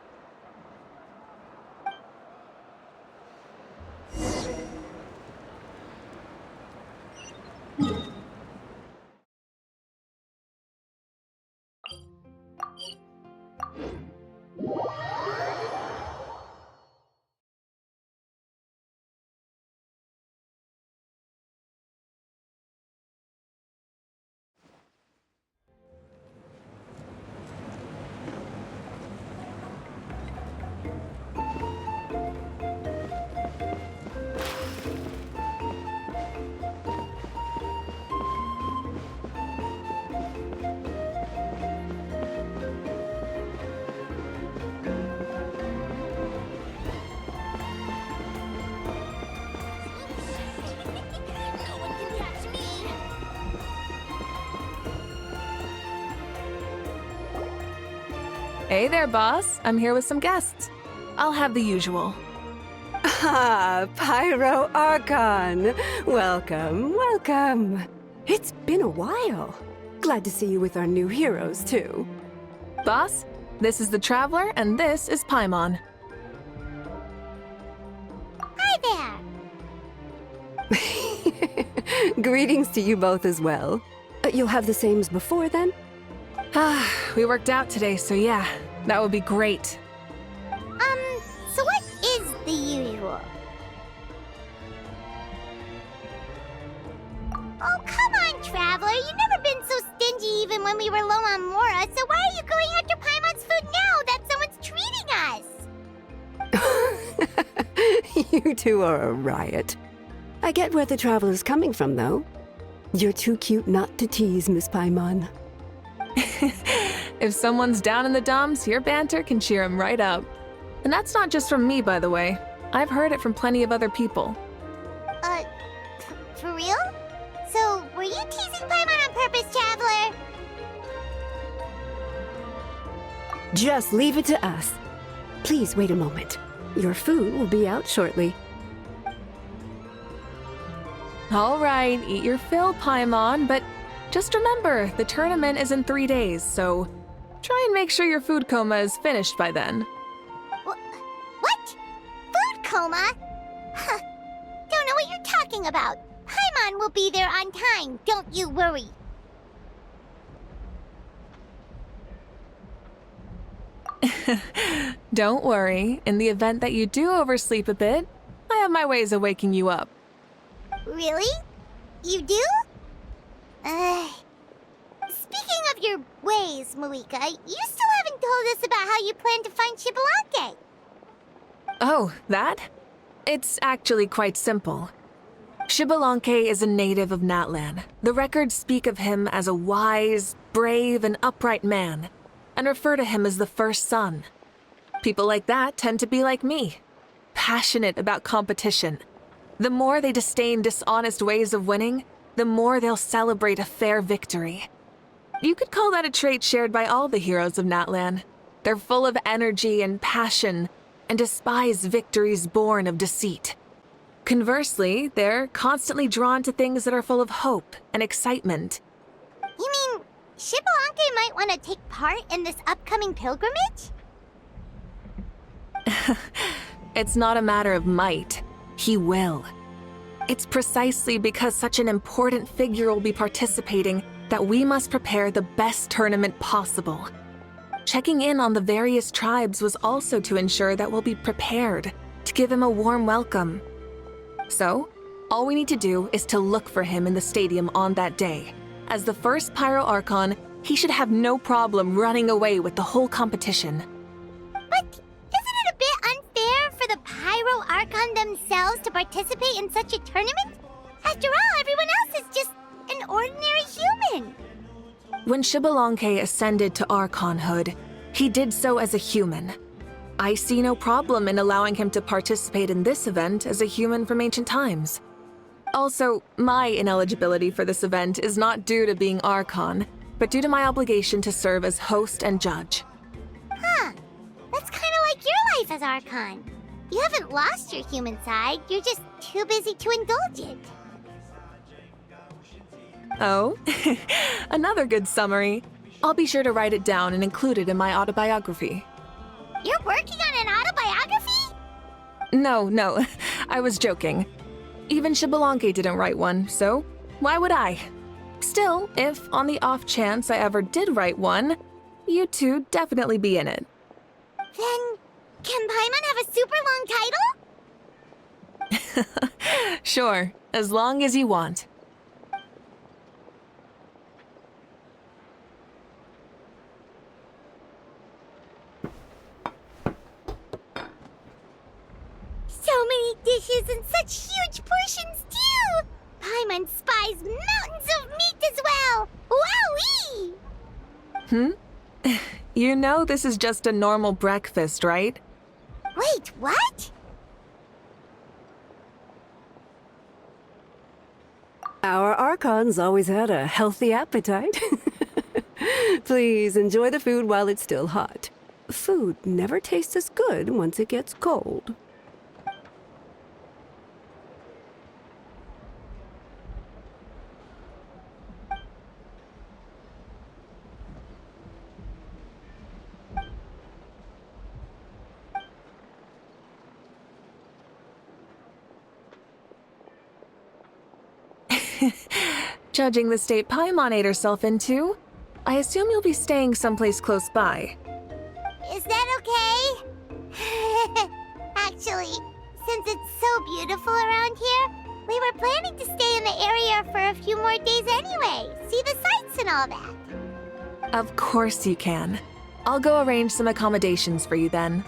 Hey there, boss. I'm here with some guests. I'll have the usual. Ah, Pyro Archon. Welcome, welcome. It's been a while. Glad to see you with our new heroes, too. Boss, this is the Traveler, and this is Paimon. Hi there. Greetings to you both as well. You'll have the same as before, then? Ah, we worked out today, so yeah, that would be great. So what is the usual? Oh, come on, Traveler. You've never been so stingy even when we were low on Mora, so why are you going after Paimon's food now that someone's treating us? You two are a riot. I get where the Traveler's coming from, though. You're too cute not to tease, Miss Paimon. If someone's down in the dumps, your banter can cheer him right up. And that's not just from me, by the way. I've heard it from plenty of other people. For real? So, were you teasing Paimon on purpose, Traveler? Just leave it to us. Please wait a moment. Your food will be out shortly. All right, eat your fill, Paimon, but just remember, the tournament is in 3 days, so try and make sure your food coma is finished by then. What? Food coma? Huh. Don't know what you're talking about. Paimon will be there on time, don't you worry. Don't worry, in the event that you do oversleep a bit, I have my ways of waking you up. Really? You do? Speaking of your ways, Mauvika, you still haven't told us about how you plan to find Xbalanque. Oh, that? It's actually quite simple. Xbalanque is a native of Natlan. The records speak of him as a wise, brave, and upright man, and refer to him as the first son. People like that tend to be like me, passionate about competition. The more they disdain dishonest ways of winning, the more they'll celebrate a fair victory. You could call that a trait shared by all the heroes of Natlan. They're full of energy and passion, and despise victories born of deceit. Conversely, they're constantly drawn to things that are full of hope and excitement. You mean Xbalanque might want to take part in this upcoming pilgrimage? It's not a matter of might. He will. It's precisely because such an important figure will be participating that we must prepare the best tournament possible. Checking in on the various tribes was also to ensure that we'll be prepared to give him a warm welcome. So, all we need to do is to look for him in the stadium on that day. As the first Pyro Archon, he should have no problem running away with the whole competition. But isn't it a bit unfair for the Pyro Archon themselves to participate in such a tournament? After all, everyone else is just an ordinary human. When Xbalanque ascended to Archonhood, he did so as a human. I see no problem in allowing him to participate in this event as a human from ancient times. Also, my ineligibility for this event is not due to being Archon, but due to my obligation to serve as host and judge. Huh. That's kind of like your life as Archon. You haven't lost your human side, you're just too busy to indulge it. Oh, another good summary. I'll be sure to write it down and include it in my autobiography. You're working on an autobiography? No, I was joking. Even Xbalanque didn't write one, so why would I? Still, if on the off chance I ever did write one, you two definitely be in it. Then, can Paimon have a super long title? Sure, as long as you want. So many dishes and such huge portions, too! Paimon spies mountains of meat as well! Wowee! You know this is just a normal breakfast, right? Wait, what? Our Archon's always had a healthy appetite. Please enjoy the food while it's still hot. food never tastes as good once it gets cold. Judging the state Paimon ate herself into, I assume you'll be staying someplace close by. Is that okay? Actually, since it's so beautiful around here, we were planning to stay in the area for a few more days anyway. See the sights and all that. Of course you can. I'll go arrange some accommodations for you then.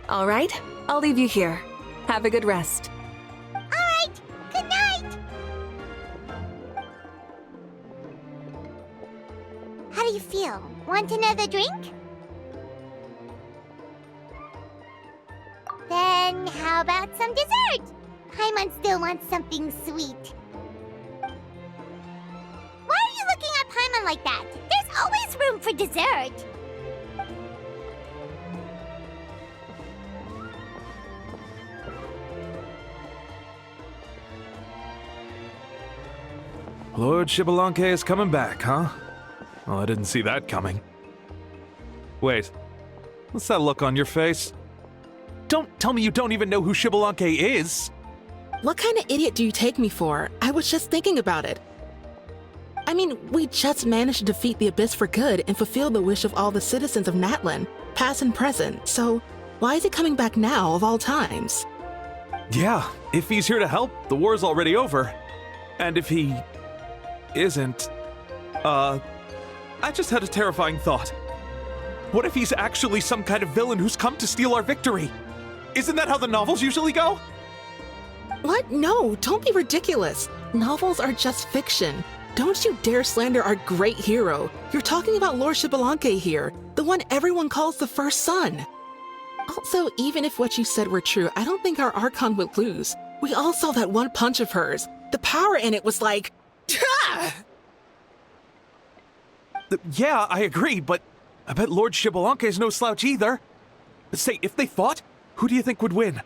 All right, I'll leave you here. Have a good rest. All right, good night. How do you feel? Want another drink? Then how about some dessert? Paimon still wants something sweet. Why are you looking at Paimon like that? There's always room for dessert. Lord Xbalanque is coming back, huh? Oh, I didn't see that coming. Wait, what's that look on your face? Don't tell me you don't even know who Xbalanque is! What kind of idiot do you take me for? I was just thinking about it. I mean, we just managed to defeat the Abyss for good and fulfill the wish of all the citizens of Natlan, past and present, so why is he coming back now of all times? Yeah, if he's here to help, the war's already over. And if he isn't, I just had a terrifying thought. What if he's actually some kind of villain who's come to steal our victory? Isn't that how the novels usually go? What? No, don't be ridiculous. Novels are just fiction. Don't you dare slander our great hero. You're talking about Lord Xbalanque here, the one everyone calls the first son. Also, even if what you said were true, I don't think our Archon would lose. We all saw that one punch of hers. The power in it was like... Yeah, I agree, but I bet Lord Xbalanque is no slouch either. Say, if they fought, who do you think would win?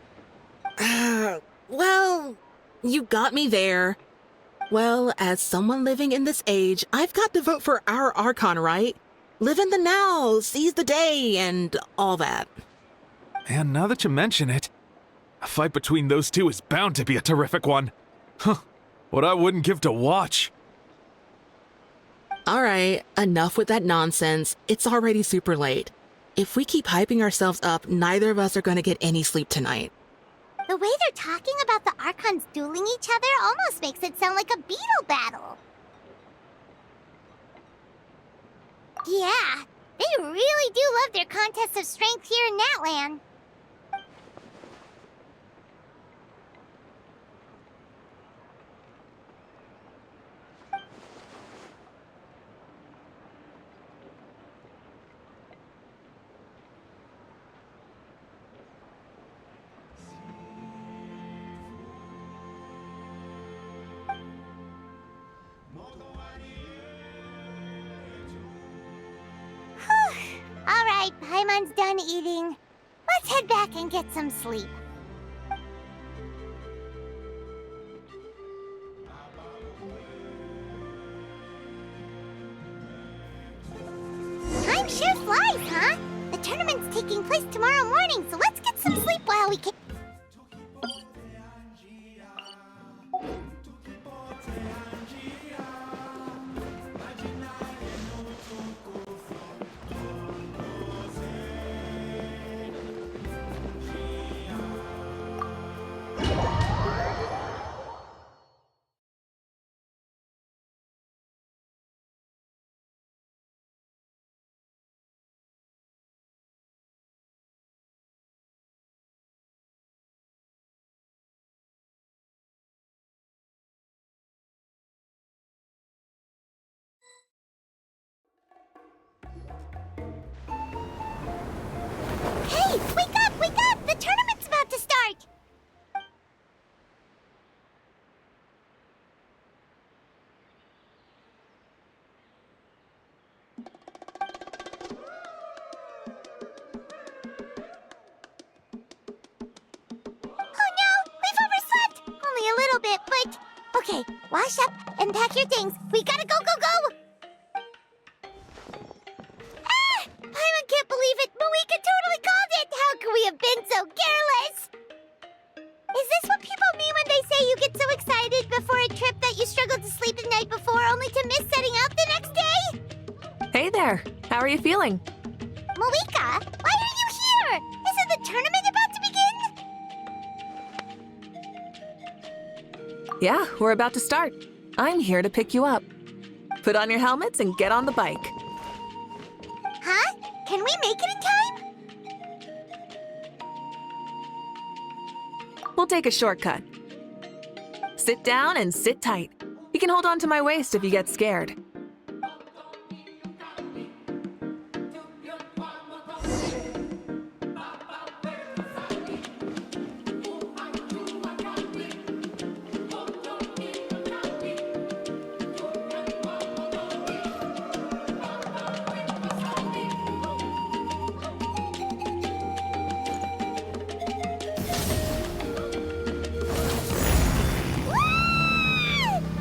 Well, you got me there. Well, as someone living in this age, I've got to vote for our Archon, right? Live in the now, seize the day, and all that. Man, now that you mention it, a fight between those two is bound to be a terrific one. Huh, what I wouldn't give to watch. All right, enough with that nonsense. It's already super late. If we keep hyping ourselves up, neither of us are going to get any sleep tonight. The way they're talking about the Archons dueling each other almost makes it sound like a beetle battle. Yeah, they really do love their contests of strength here in Natlan. All right, Paimon's done eating. Let's head back and get some sleep. Time sure flies, huh? The tournament's taking place tomorrow morning, so let's get some sleep while we can. Hey, wake up, wake up! The tournament's about to start! Okay, wash up and pack your things. We gotta go, go, go! Ah! Paimon can't believe it! Mauvika totally called it! How could we have been so careless? Is this what people mean when they say you get so excited before a trip that you struggled to sleep the night before only to miss setting out the next day? Hey there. How are you feeling? Mauvika, why are you here? Isn't the tournament about to begin? Yeah, we're about to start. I'm here to pick you up. Put on your helmets and get on the bike. Huh? Can we make it in time? We'll take a shortcut. Sit down and sit tight. You can hold on to my waist if you get scared.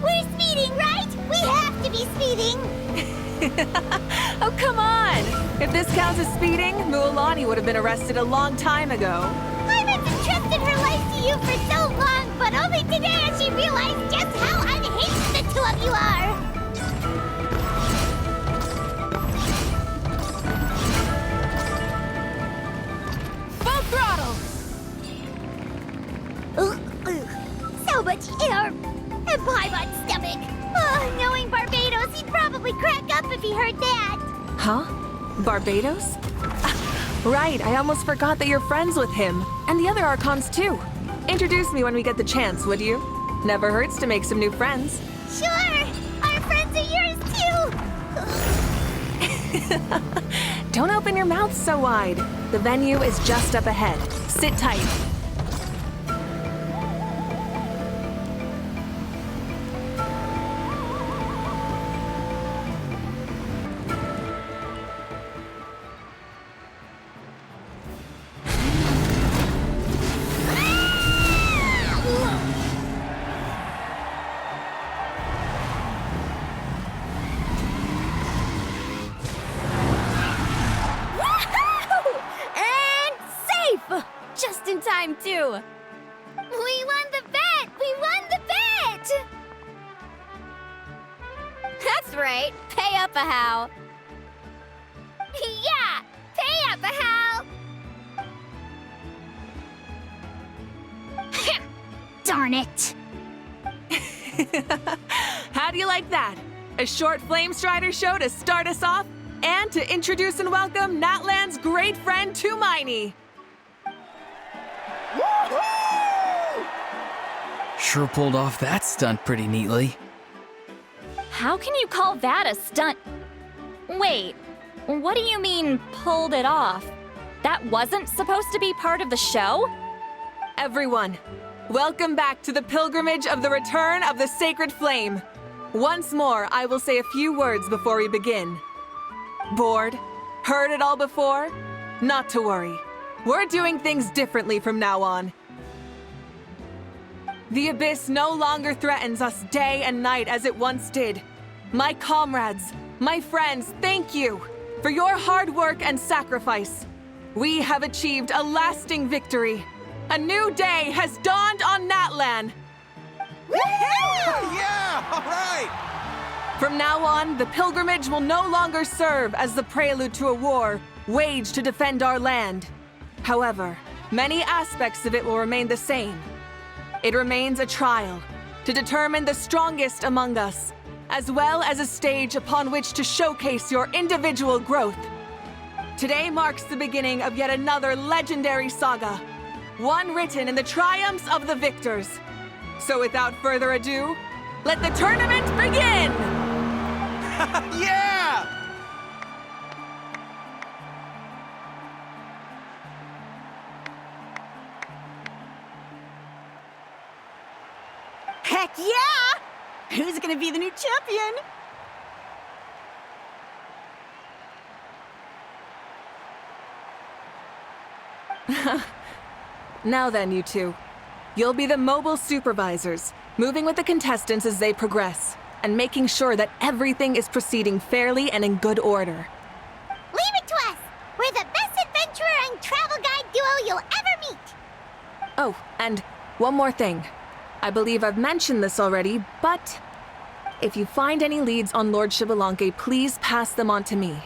We're speeding, right? We have to be speeding! Oh, come on! If this counts as speeding, Mualani would have been arrested a long time ago. Paimon's entrusted her life to you for so long, but only today has she realized just how unhinged the two of you are! Full throttle! So much air! And Paimon's stomach! Oh, knowing Barbados, he'd probably crack up if he heard that! Huh? Barbados? Right, I almost forgot that you're friends with him. And the other Archons, too. Introduce me when we get the chance, would you? Never hurts to make some new friends. Sure! Our friends are yours, too! Don't open your mouth so wide. The venue is just up ahead. Sit tight. And safe! Just in time, too. We won the bet! We won the bet! That's right. Pay up a how. Yeah! Pay up, Hal! Darn it. How do you like that? A short Flame Strider show to start us off, and to introduce and welcome Natlan's great friend, Tumaini. Sure pulled off that stunt pretty neatly. How can you call that a stunt? Wait, what do you mean, pulled it off? That wasn't supposed to be part of the show? Everyone, welcome back to the pilgrimage of the return of the sacred flame. Once more, I will say a few words before we begin. Bored? Heard it all before? Not to worry. We're doing things differently from now on. The abyss no longer threatens us day and night as it once did. My comrades, my friends, thank you for your hard work and sacrifice. We have achieved a lasting victory. A new day has dawned on Natlan. Yeah! All right! From now on, the pilgrimage will no longer serve as the prelude to a war waged to defend our land. However, many aspects of it will remain the same. It remains a trial to determine the strongest among us, as well as a stage upon which to showcase your individual growth. Today marks the beginning of yet another legendary saga, one written in the triumphs of the victors. So without further ado, let the tournament begin! Yeah! Heck yeah! Who's gonna be the new champion? Now then, you two. You'll be the mobile supervisors. moving with the contestants as they progress, and making sure that everything is proceeding fairly and in good order. Leave it to us! We're the best adventurer and travel guide duo you'll ever meet! Oh, and one more thing. I believe I've mentioned this already, but if you find any leads on Lord Xbalanque, please pass them on to me.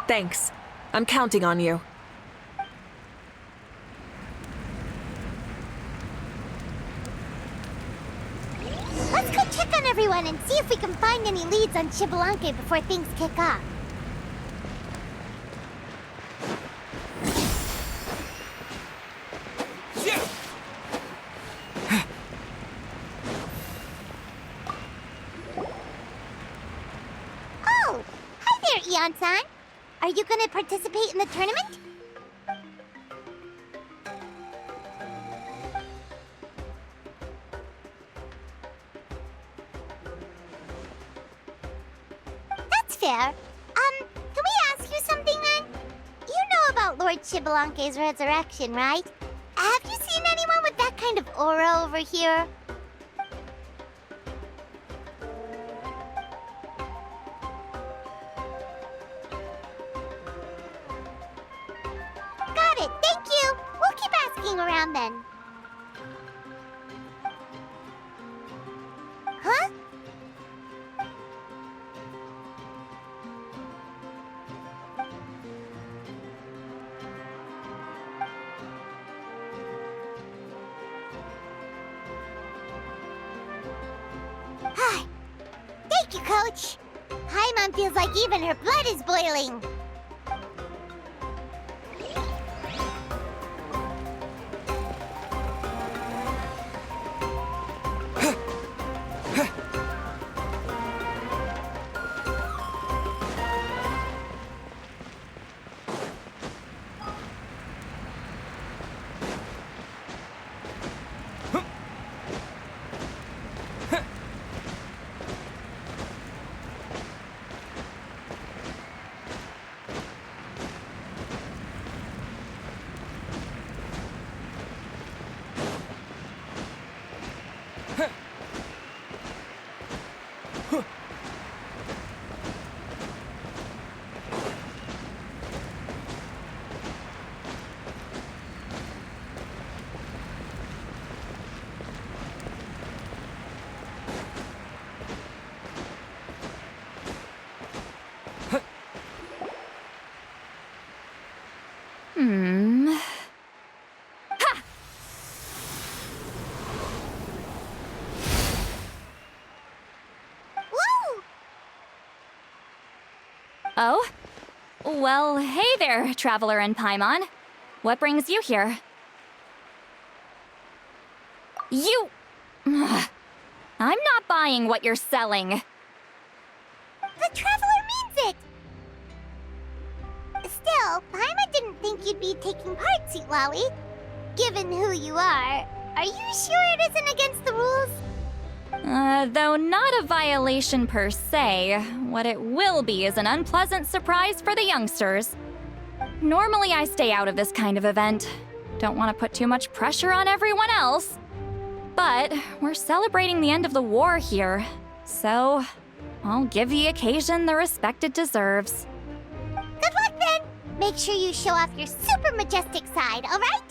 Thanks. I'm counting on you. Let's go check on everyone and see if we can find any leads on Xbalanque before things kick off. Oh! Hi there, Eon-san! Are you gonna participate in the tournament? That's fair. Can we ask you something then? You know about Lord Xbalanque's resurrection, right? Have you seen anyone with that kind of aura over here? Got it, thank you! We'll keep asking around then. Huh? Thank you, Coach. Paimon feels like even her blood is boiling. Ha! Woo! Oh? Well, hey there, Traveler and Paimon. What brings you here? You... Ugh. I'm not buying what you're selling. The Traveler means it! Still, Paimon didn't think you'd be taking part, Sweet Lolly. Given who you are you sure it isn't against the rules? Though not a violation per se, what it will be is an unpleasant surprise for the youngsters. Normally I stay out of this kind of event. Don't want to put too much pressure on everyone else. But we're celebrating the end of the war here, so I'll give the occasion the respect it deserves. Good luck then! Make sure you show off your super majestic side, alright?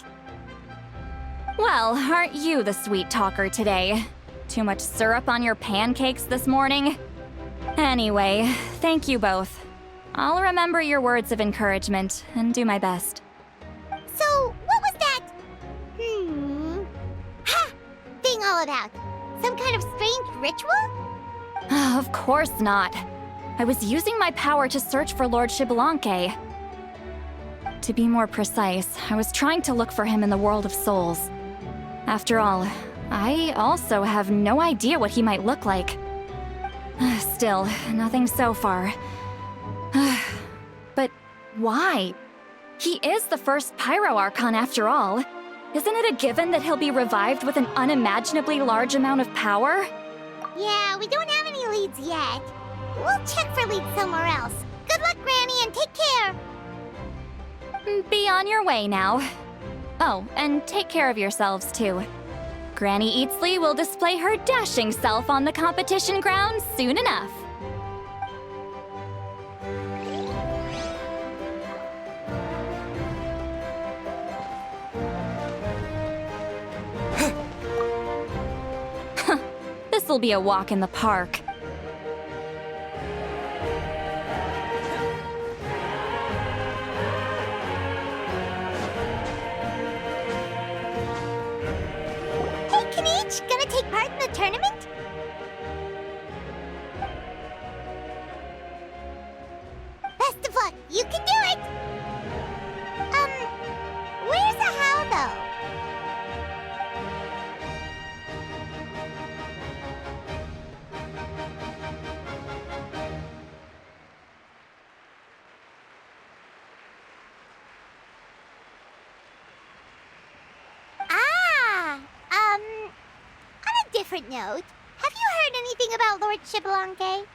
Well, aren't you the sweet talker today? Too much syrup on your pancakes this morning? Anyway, thank you both. I'll remember your words of encouragement and do my best. So, what was that? Ha! Thing all about? Some kind of strange ritual? Of course not. I was using my power to search for Lord Xbalanque. To be more precise, I was trying to look for him in the world of souls. After all, I also have no idea what he might look like. Still, nothing so far. But why? He is the first Pyro Archon after all. Isn't it a given that he'll be revived with an unimaginably large amount of power? Yeah, we don't have any leads yet. We'll check for leads somewhere else. Good luck, Granny, and take care! Be on your way now. Oh, and take care of yourselves too. Granny Eatsley will display her dashing self on the competition grounds soon enough. This'll be a walk in the park. Hey, Kanich, gonna take part in the tournament? Best of luck, you can do it! Where's the how, though? On a different note, have you heard anything about Lord Xbalanque?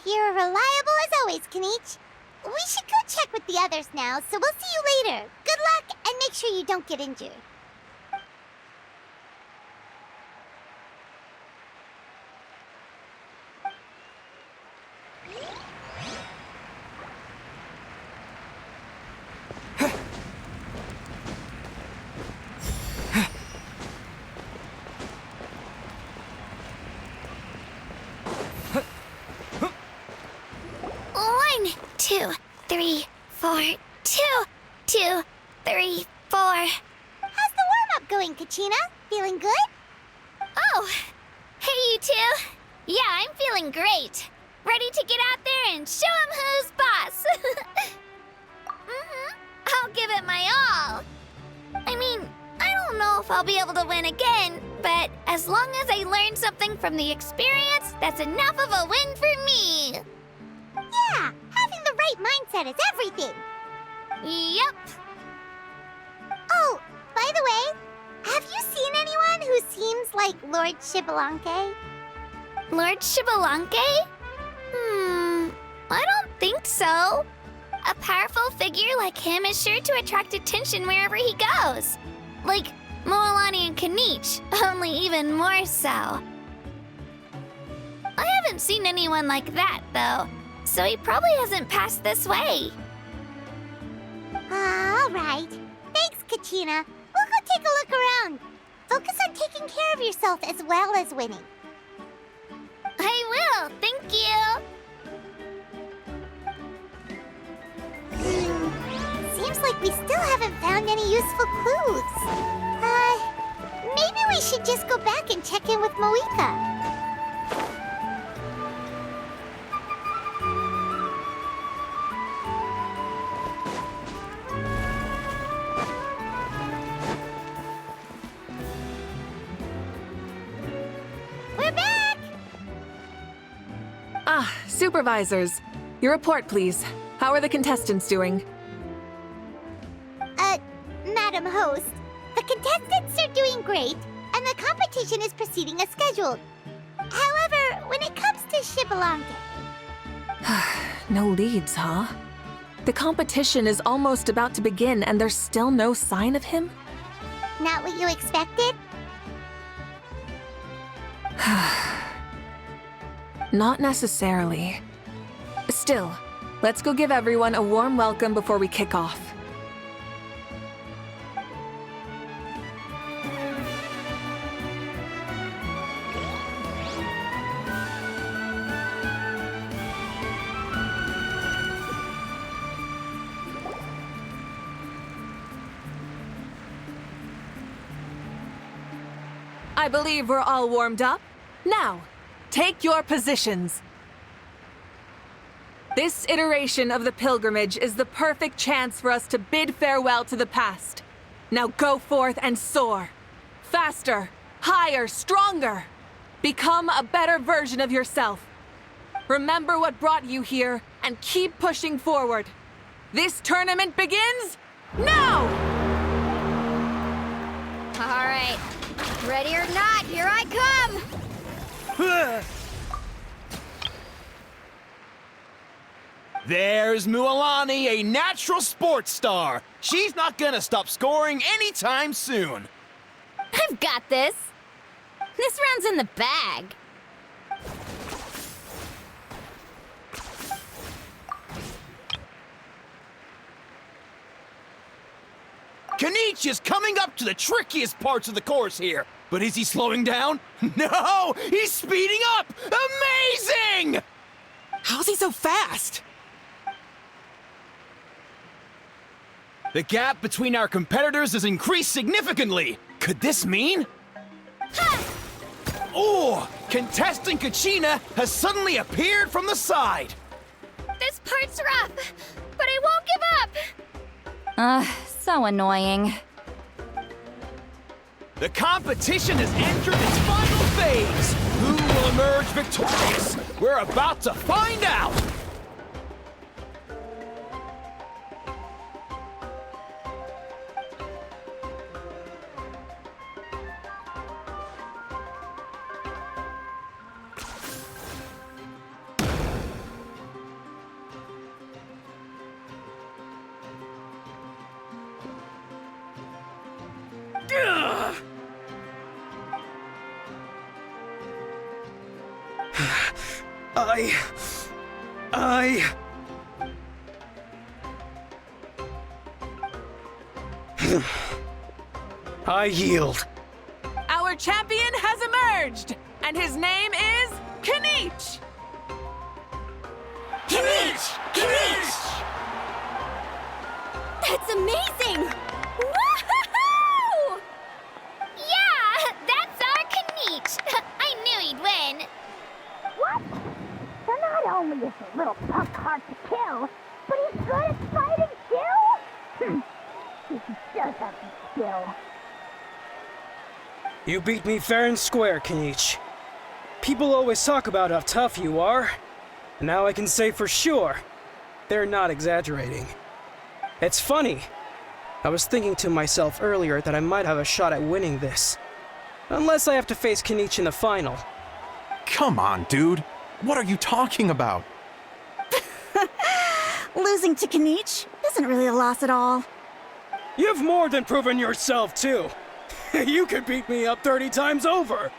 You're reliable as always, Kanich. We should go check with the others now, so we'll see you later. Good luck, and make sure you don't get injured. One, 2, 3, 4, 2, 2, 3, 4. How's the warm-up going, Kachina? Feeling good? Oh, hey you two. Yeah, I'm feeling great. Ready to get out there and show 'em who's boss. I'll give it my all. I mean, I don't know if I'll be able to win again, but as long as I learn something from the experience, that's enough of a win for me. Yeah, having the right mindset is everything. Yep. Oh, by the way, have you seen anyone who seems like Lord Xbalanque? Lord Xbalanque? I don't think so. A powerful figure like him is sure to attract attention wherever he goes. Like Moalani and Kanich, only even more so. I haven't seen anyone like that, though, so he probably hasn't passed this way. All right. Thanks, Kachina. We'll go take a look around. Focus on taking care of yourself as well as winning. I will, thank you. Seems like we still haven't found any useful clues. Maybe we should just go back and check in with Mauvika. We're back! Ah, supervisors. Your report, please. How are the contestants doing? Madam Host, the contestants are doing great, and the competition is proceeding as scheduled. However, when it comes to Xbalanque... No leads, huh? The competition is almost about to begin, and there's still no sign of him? Not what you expected? Not necessarily. Still, let's go give everyone a warm welcome before we kick off. I believe we're all warmed up. Now, take your positions. This iteration of the pilgrimage is the perfect chance for us to bid farewell to the past. Now go forth and soar. Faster, higher, stronger. Become a better version of yourself. Remember what brought you here and keep pushing forward. This tournament begins now! All right. Ready or not, here I come! There's Mualani, a natural sports star. She's not gonna stop scoring anytime soon. I've got this. This round's in the bag. Kanich is coming up to the trickiest parts of the course here. But is he slowing down? No! He's speeding up! Amazing! How's he so fast? The gap between our competitors has increased significantly. Could this mean? Oh! Contestant Kachina has suddenly appeared from the side. This part's rough, but I won't give up. So annoying. The competition has entered its final phase. Who will emerge victorious? We're about to find out. I yield. Our champion has emerged, and his name is Kanich! Kanich! Kanich! That's amazing! Woohoo! Yeah, that's our Kanich. I knew he'd win. What? So not only is the little punk hard to kill, but he's good at fighting too? He does have some skill. You beat me fair and square, Kanich. People always talk about how tough you are, and now I can say for sure, they're not exaggerating. It's funny. I was thinking to myself earlier that I might have a shot at winning this. Unless I have to face Kanich in the final. Come on, dude. What are you talking about? Losing to Kanich isn't really a loss at all. You've more than proven yourself, too. You could beat me up 30 times over.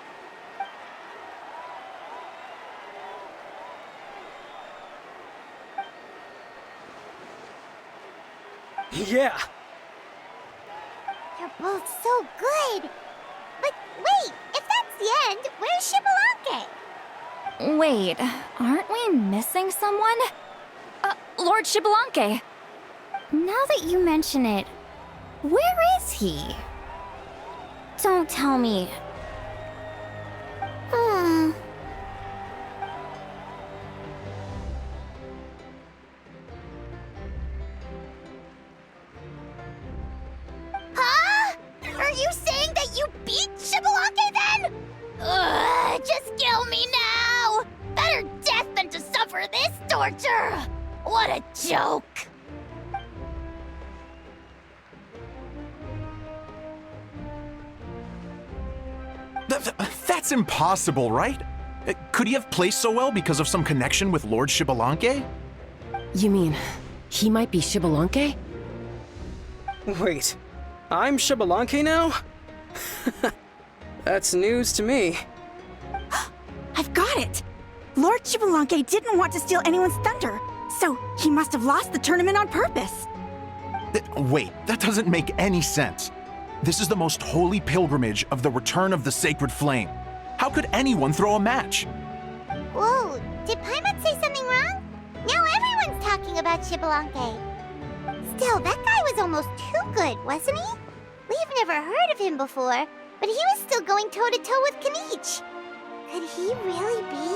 Yeah. You're both so good. But wait, if that's the end, where's Shibalanke? Wait, aren't we missing someone? Lord Shibalanke. Now that you mention it, where is he? Don't tell me. Huh? Are you saying that you beat Shibalanke then? Ugh, just kill me now! Better death than to suffer this torture! What a joke! That's impossible, right? Could he have placed so well because of some connection with Lord Shibalanke? You mean, he might be Shibalanke? Wait, I'm Shibalanke now? That's news to me. I've got it! Lord Shibalanke didn't want to steal anyone's thunder, so he must have lost the tournament on purpose. Wait, that doesn't make any sense. This is the most holy pilgrimage of the return of the sacred flame. How could anyone throw a match? Whoa, did Paimon say something wrong? Now everyone's talking about Shibalanke. Still, that guy was almost too good, wasn't he? We've never heard of him before, but he was still going toe-to-toe with Kanich. Could he really be?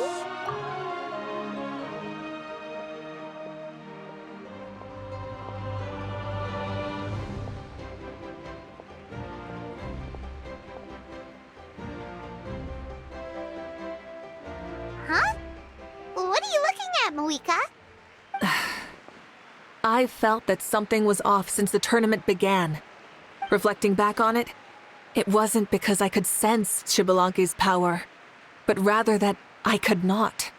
Huh? What are you looking at, Mauvika? I've felt that something was off since the tournament began. Reflecting back on it, it wasn't because I could sense Xbalanque's power, but rather that I could not.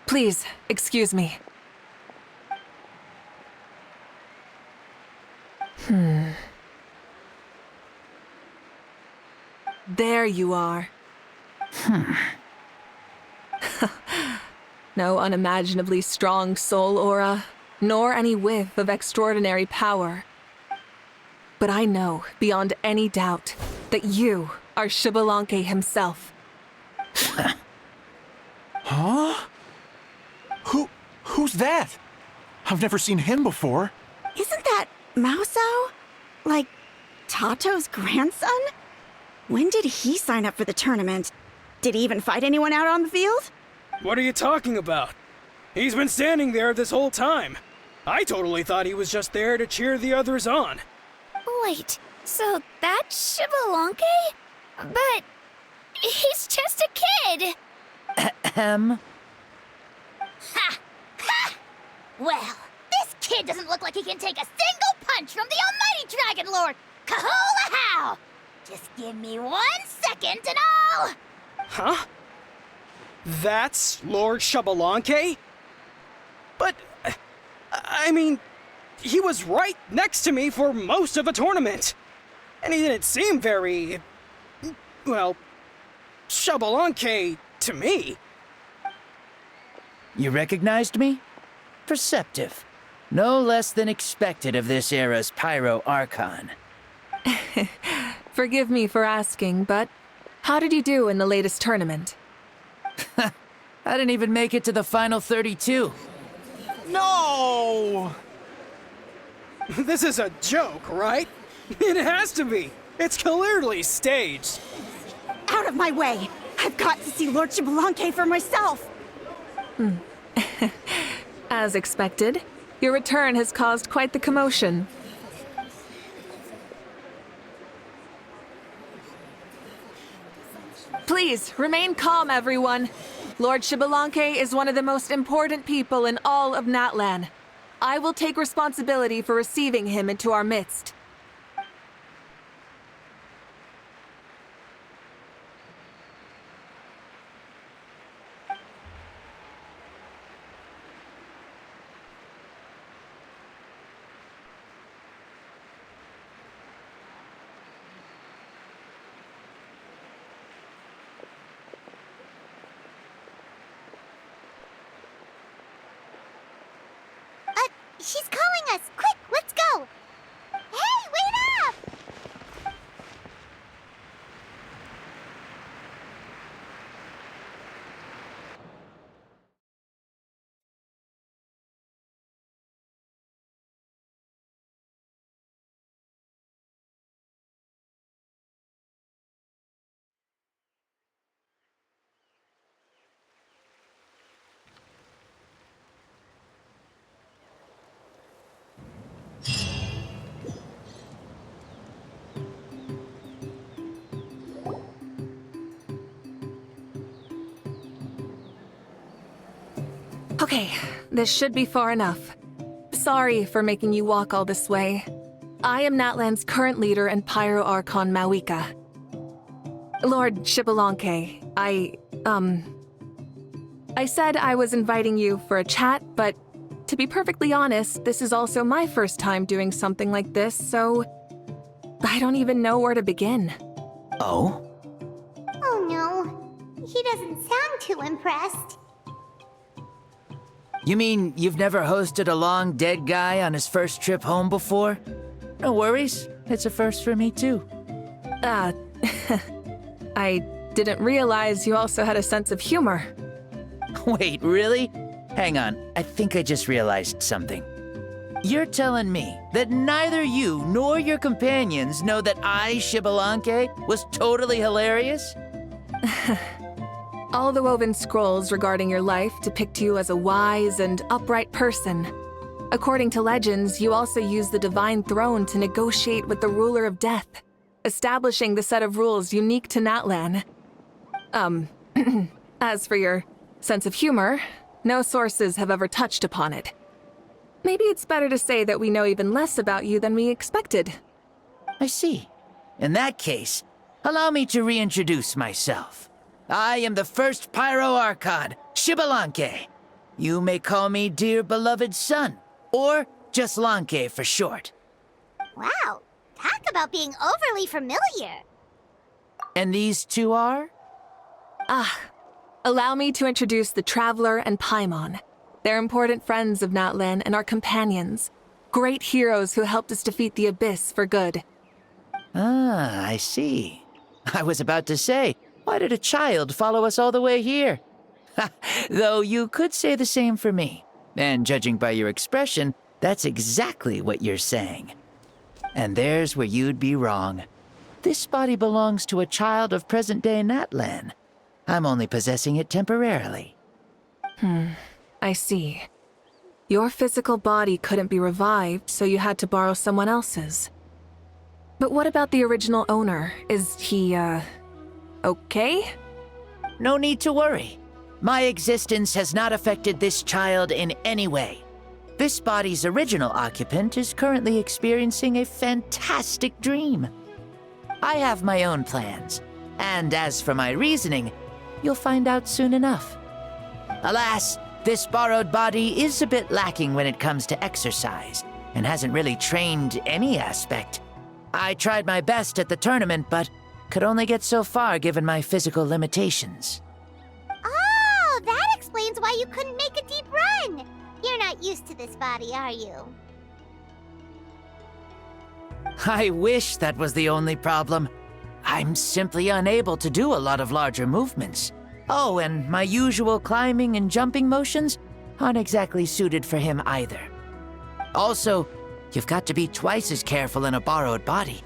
Please, excuse me. There you are. No unimaginably strong soul aura, nor any whiff of extraordinary power. But I know, beyond any doubt, that you are Xbalanque himself. Huh? Who's that? I've never seen him before. Isn't that Mauso? Like, Tato's grandson? When did he sign up for the tournament? Did he even fight anyone out on the field? What are you talking about? He's been standing there this whole time. I totally thought he was just there to cheer the others on. Wait, so that's Xbalanque? But he's just a kid. Ahem. Ha! Ha! Well, this kid doesn't look like he can take a single punch from the almighty Dragon Lord! Kahula how! Just give me 1 second and I'll... Huh? That's Lord Xbalanque? But, I mean, he was right next to me for most of the tournament. And he didn't seem very, well, Xbalanque to me. You recognized me? Perceptive. No less than expected of this era's Pyro Archon. Forgive me for asking, but how did you do in the latest tournament? I didn't even make it to the final 32. No! This is a joke, right? It has to be. It's clearly staged. Out of my way! I've got to see Lord Xbalanque for myself! As expected, your return has caused quite the commotion. Please, remain calm, everyone. Lord Xbalanque is one of the most important people in all of Natlan. I will take responsibility for receiving him into our midst. She's calling us! Quick, let's go! Hey, wait up! Okay, this should be far enough. Sorry for making you walk all this way. I am Natlan's current leader and Pyro Archon Mauvika. Lord Xbalanque, I said I was inviting you for a chat, but to be perfectly honest, this is also my first time doing something like this, so I don't even know where to begin. Oh? Oh no, he doesn't sound too impressed. You mean you've never hosted a long dead guy on his first trip home before? No worries, it's a first for me too. I didn't realize you also had a sense of humor. Wait, really? Hang on, I think I just realized something. You're telling me that neither you nor your companions know that I, Xbalanque, was totally hilarious? All the woven scrolls regarding your life depict you as a wise and upright person. According to legends, you also use the Divine Throne to negotiate with the Ruler of Death, establishing the set of rules unique to Natlan. As for your sense of humor, no sources have ever touched upon it. Maybe it's better to say that we know even less about you than we expected. I see. In that case, allow me to reintroduce myself. I am the first Pyro Archon, Xbalanque. You may call me dear beloved son, or just Lanque for short. Wow, talk about being overly familiar. And these two are? Allow me to introduce the Traveler and Paimon. They're important friends of Natlan and our companions. Great heroes who helped us defeat the Abyss for good. Ah, I see. I was about to say, why did a child follow us all the way here? Though you could say the same for me. And judging by your expression, that's exactly what you're saying. And there's where you'd be wrong. This body belongs to a child of present-day Natlan. I'm only possessing it temporarily. I see. Your physical body couldn't be revived, so you had to borrow someone else's. But what about the original owner? Is he, okay? No need to worry. My existence has not affected this child in any way. This body's original occupant is currently experiencing a fantastic dream. I have my own plans, and as for my reasoning, you'll find out soon enough. Alas, this borrowed body is a bit lacking when it comes to exercise, and hasn't really trained any aspect. I tried my best at the tournament, but could only get so far given my physical limitations. Oh, that explains why you couldn't make a deep run. You're not used to this body, are you? I wish that was the only problem. I'm simply unable to do a lot of larger movements. Oh, and my usual climbing and jumping motions aren't exactly suited for him either. Also, you've got to be twice as careful in a borrowed body.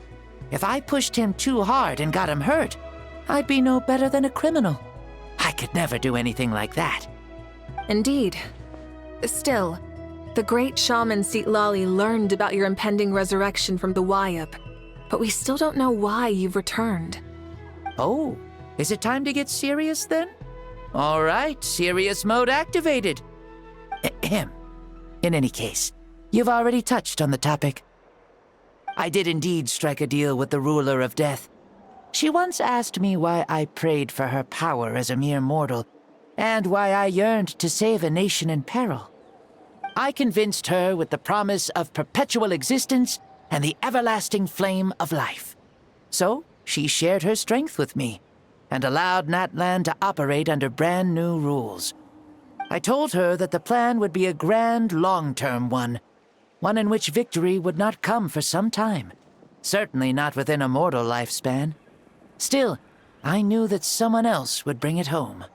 If I pushed him too hard and got him hurt, I'd be no better than a criminal. I could never do anything like that. Indeed. Still, the great shaman Citlali learned about your impending resurrection from the Wayup, but we still don't know why you've returned. Oh, is it time to get serious then? All right, serious mode activated. Ahem. In any case, you've already touched on the topic. I did indeed strike a deal with the ruler of death. She once asked me why I prayed for her power as a mere mortal, and why I yearned to save a nation in peril. I convinced her with the promise of perpetual existence and the everlasting flame of life. So she shared her strength with me, and allowed Natlan to operate under brand new rules. I told her that the plan would be a grand, long-term one in which victory would not come for some time, certainly not within a mortal lifespan. Still, I knew that someone else would bring it home.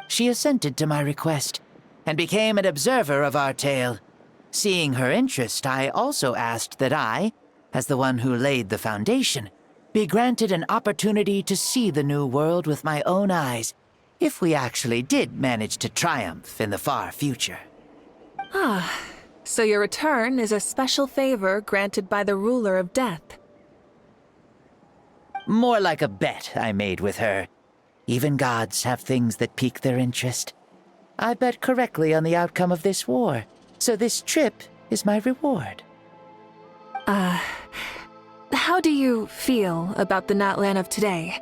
She assented to my request, and became an observer of our tale. Seeing her interest, I also asked that I, as the one who laid the foundation, be granted an opportunity to see the new world with my own eyes, if we actually did manage to triumph in the far future. So your return is a special favor granted by the ruler of death. More like a bet I made with her. Even gods have things that pique their interest. I bet correctly on the outcome of this war, so this trip is my reward. How do you feel about the Natlan of today?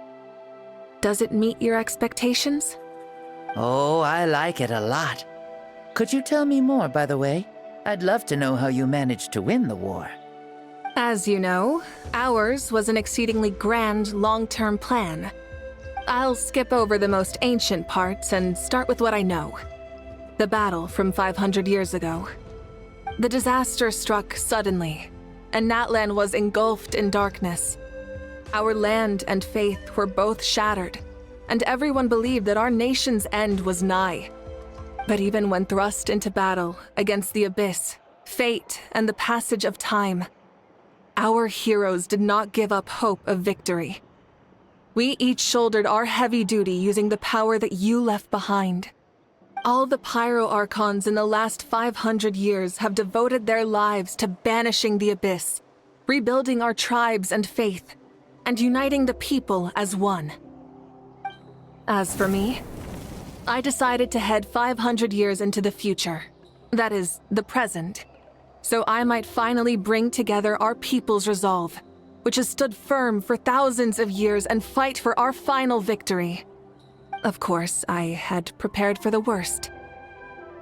Does it meet your expectations? Oh, I like it a lot. Could you tell me more, by the way? I'd love to know how you managed to win the war. As you know, ours was an exceedingly grand, long-term plan. I'll skip over the most ancient parts and start with what I know. The battle from 500 years ago. The disaster struck suddenly, and Natlan was engulfed in darkness. Our land and faith were both shattered, and everyone believed that our nation's end was nigh. But even when thrust into battle against the Abyss, fate, and the passage of time, our heroes did not give up hope of victory. We each shouldered our heavy duty using the power that you left behind. All the Pyro Archons in the last 500 years have devoted their lives to banishing the Abyss, rebuilding our tribes and faith, and uniting the people as one. As for me, I decided to head 500 years into the future. That is, the present. So I might finally bring together our people's resolve, which has stood firm for thousands of years, and fight for our final victory. Of course, I had prepared for the worst.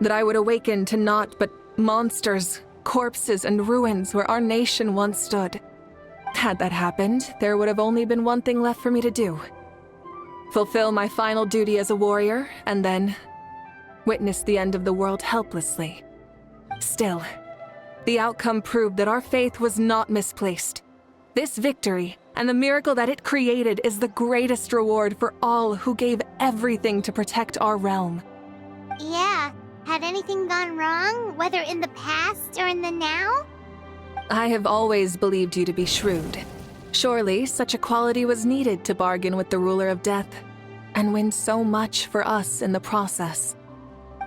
That I would awaken to naught but monsters, corpses, and ruins where our nation once stood. Had that happened, there would have only been one thing left for me to do. Fulfill my final duty as a warrior, and then witness the end of the world helplessly. Still, the outcome proved that our faith was not misplaced. This victory, and the miracle that it created, is the greatest reward for all who gave everything to protect our realm. Yeah, had anything gone wrong, whether in the past or in the now? I have always believed you to be shrewd. Surely, such a quality was needed to bargain with the ruler of death, and win so much for us in the process.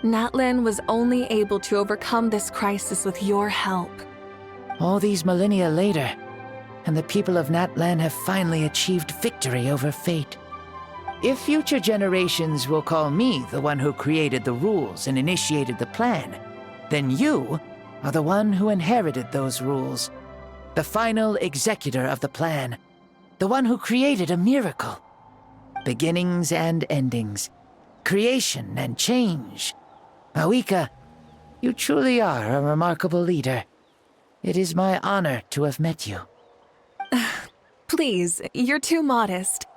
Natlan was only able to overcome this crisis with your help. All these millennia later, and the people of Natlan have finally achieved victory over fate. If future generations will call me the one who created the rules and initiated the plan, then you are the one who inherited those rules. The final executor of the plan. The one who created a miracle. Beginnings and endings. Creation and change. Mauvika, you truly are a remarkable leader. It is my honor to have met you. Please, you're too modest.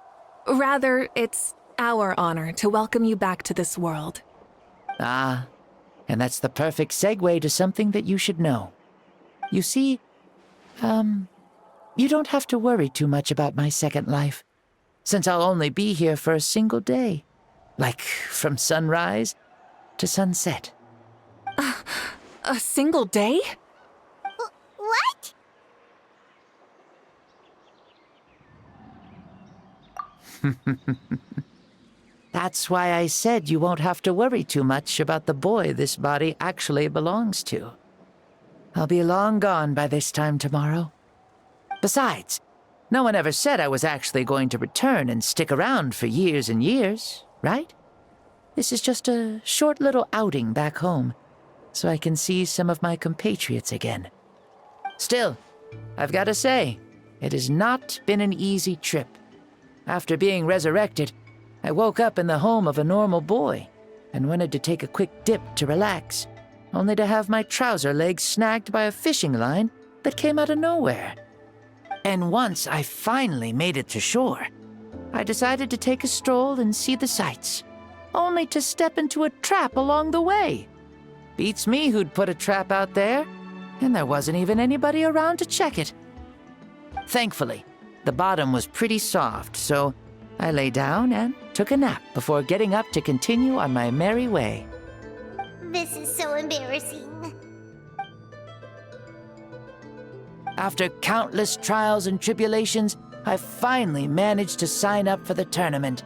Rather, it's our honor to welcome you back to this world. Ah, and that's the perfect segue to something that you should know. You see, you don't have to worry too much about my second life, since I'll only be here for a single day. Like, from sunrise to sunset. A single day? What? That's why I said you won't have to worry too much about the boy this body actually belongs to. I'll be long gone by this time tomorrow. Besides, no one ever said I was actually going to return and stick around for years and years, right? This is just a short little outing back home, so I can see some of my compatriots again. Still, I've got to say, it has not been an easy trip. After being resurrected, I woke up in the home of a normal boy and wanted to take a quick dip to relax, only to have my trouser legs snagged by a fishing line that came out of nowhere. And once I finally made it to shore, I decided to take a stroll and see the sights, only to step into a trap along the way. Beats me who'd put a trap out there, and there wasn't even anybody around to check it. Thankfully, the bottom was pretty soft, so I lay down and took a nap before getting up to continue on my merry way. This is so embarrassing. After countless trials and tribulations, I finally managed to sign up for the tournament.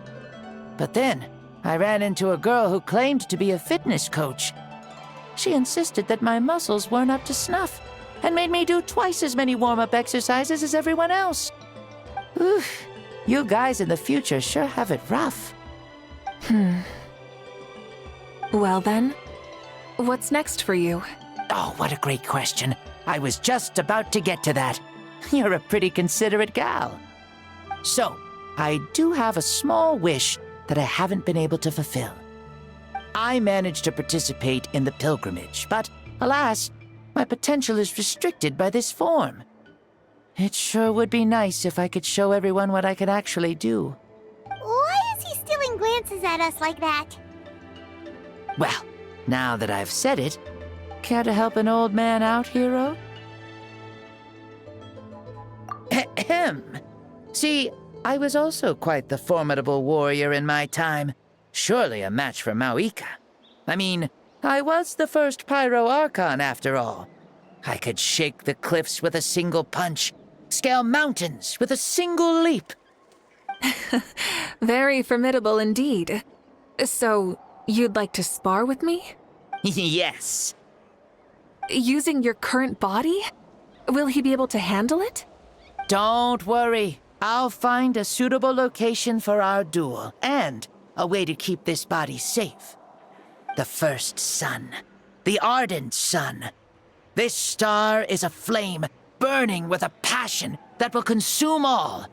But then, I ran into a girl who claimed to be a fitness coach. She insisted that my muscles weren't up to snuff, and made me do twice as many warm-up exercises as everyone else. Oof, you guys in the future sure have it rough. Well then, what's next for you? Oh, what a great question. I was just about to get to that. You're a pretty considerate gal. So, I do have a small wish that I haven't been able to fulfill. I managed to participate in the pilgrimage, but alas, my potential is restricted by this form. It sure would be nice if I could show everyone what I can actually do. Why is he stealing glances at us like that? Well, now that I've said it, care to help an old man out, hero? Ahem. See, I was also quite the formidable warrior in my time. Surely a match for Mauvika. I mean, I was the first Pyro Archon after all. I could shake the cliffs with a single punch, scale mountains with a single leap. Very formidable indeed. So, you'd like to spar with me? Yes. Using your current body? Will he be able to handle it? Don't worry. I'll find a suitable location for our duel, and a way to keep this body safe. The first sun. The ardent sun. This star is a flame burning with a passion that will consume all.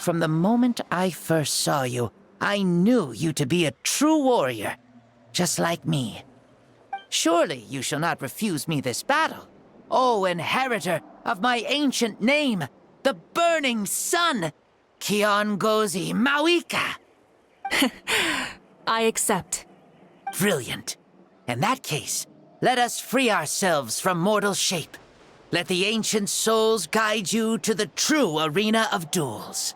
From the moment I first saw you, I knew you to be a true warrior, just like me. Surely you shall not refuse me this battle, O inheritor of my ancient name, the burning sun, Kiongozi Mauvika. I accept. Brilliant. In that case, let us free ourselves from mortal shape. Let the ancient souls guide you to the true arena of duels.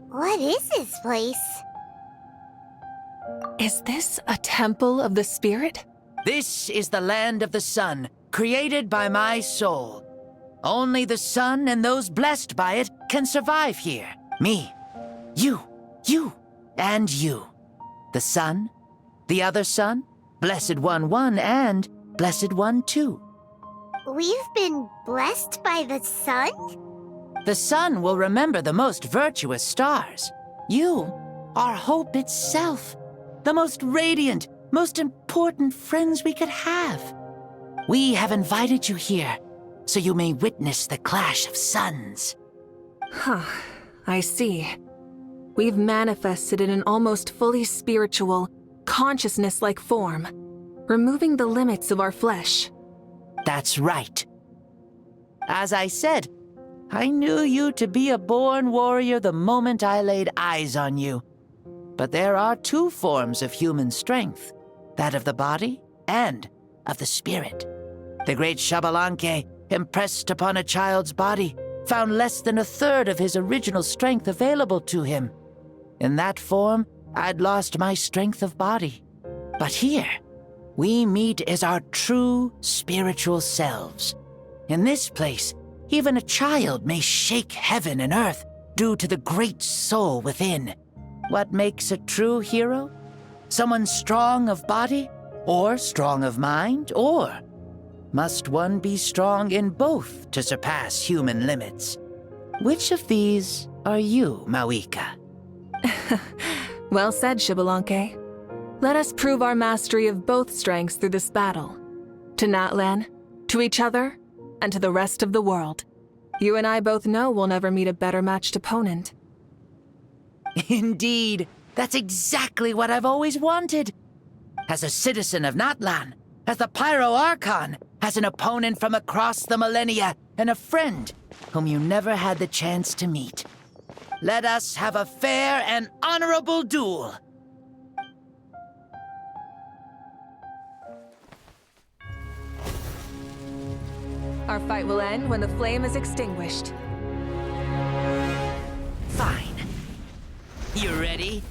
What is this place? Is this a temple of the spirit? This is the land of the sun, created by my soul. Only the sun and those blessed by it can survive here. Me, you, and you. The sun, the other sun, Blessed One 1, and Blessed One 2. We've been blessed by the sun? The sun will remember the most virtuous stars. You are hope itself. The most radiant, most important friends we could have. We have invited you here, so you may witness the clash of suns. Huh, I see. We've manifested in an almost fully spiritual, consciousness-like form, removing the limits of our flesh. That's right. As I said, I knew you to be a born warrior the moment I laid eyes on you. But there are two forms of human strength, that of the body and of the spirit. The great Xbalanque, impressed upon a child's body, found less than a third of his original strength available to him. In that form, I'd lost my strength of body. But here, we meet as our true spiritual selves. In this place, even a child may shake heaven and earth due to the great soul within. What makes a true hero? Someone strong of body, or strong of mind, or must one be strong in both to surpass human limits? Which of these are you, Mauvika? Well said, Xbalanque. Let us prove our mastery of both strengths through this battle. To Natlan, to each other, and to the rest of the world. You and I both know we'll never meet a better matched opponent. Indeed, that's exactly what I've always wanted. As a citizen of Natlan, as the Pyro Archon, as an opponent from across the millennia, and a friend whom you never had the chance to meet. Let us have a fair and honorable duel. Our fight will end when the flame is extinguished. Fine. You ready?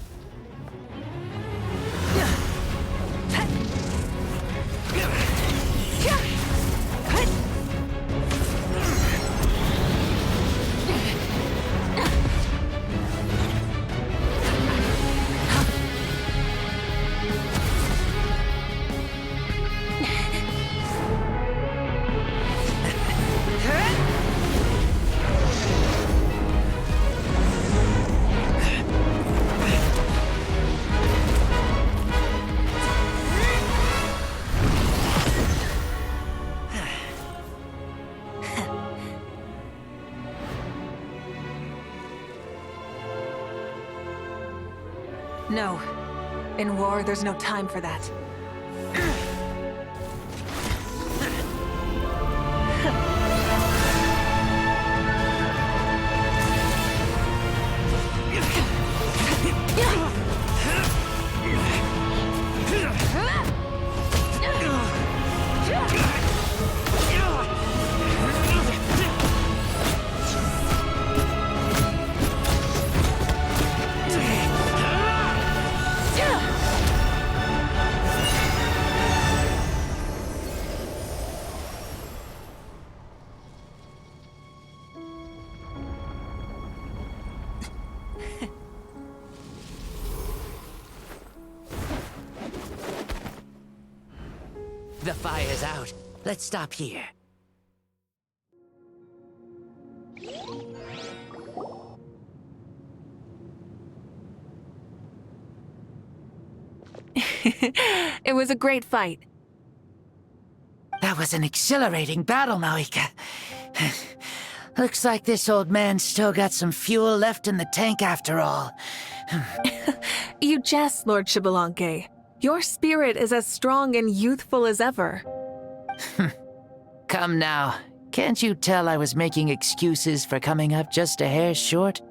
No. In war, there's no time for that. The fire's out. Let's stop here. It was a great fight. That was an exhilarating battle, Mauvika. Looks like this old man's still got some fuel left in the tank after all. You jest, Lord Xbalanque. Your spirit is as strong and youthful as ever. Come now. Can't you tell I was making excuses for coming up just a hair short?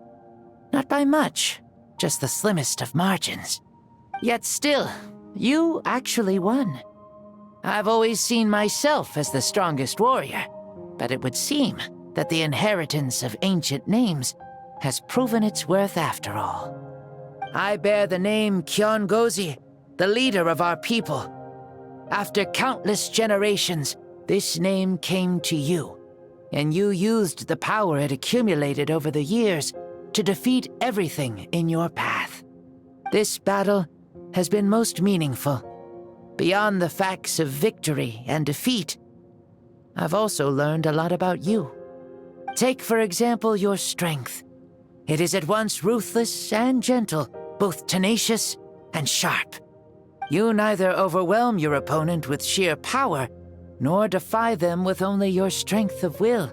Not by much, just the slimmest of margins. Yet still, you actually won. I've always seen myself as the strongest warrior, but it would seem that the inheritance of ancient names has proven its worth after all. I bear the name Kiongozi, the leader of our people. After countless generations, this name came to you, and you used the power it accumulated over the years to defeat everything in your path. This battle has been most meaningful. Beyond the facts of victory and defeat, I've also learned a lot about you. Take, for example, your strength. It is at once ruthless and gentle, both tenacious and sharp. You neither overwhelm your opponent with sheer power, nor defy them with only your strength of will.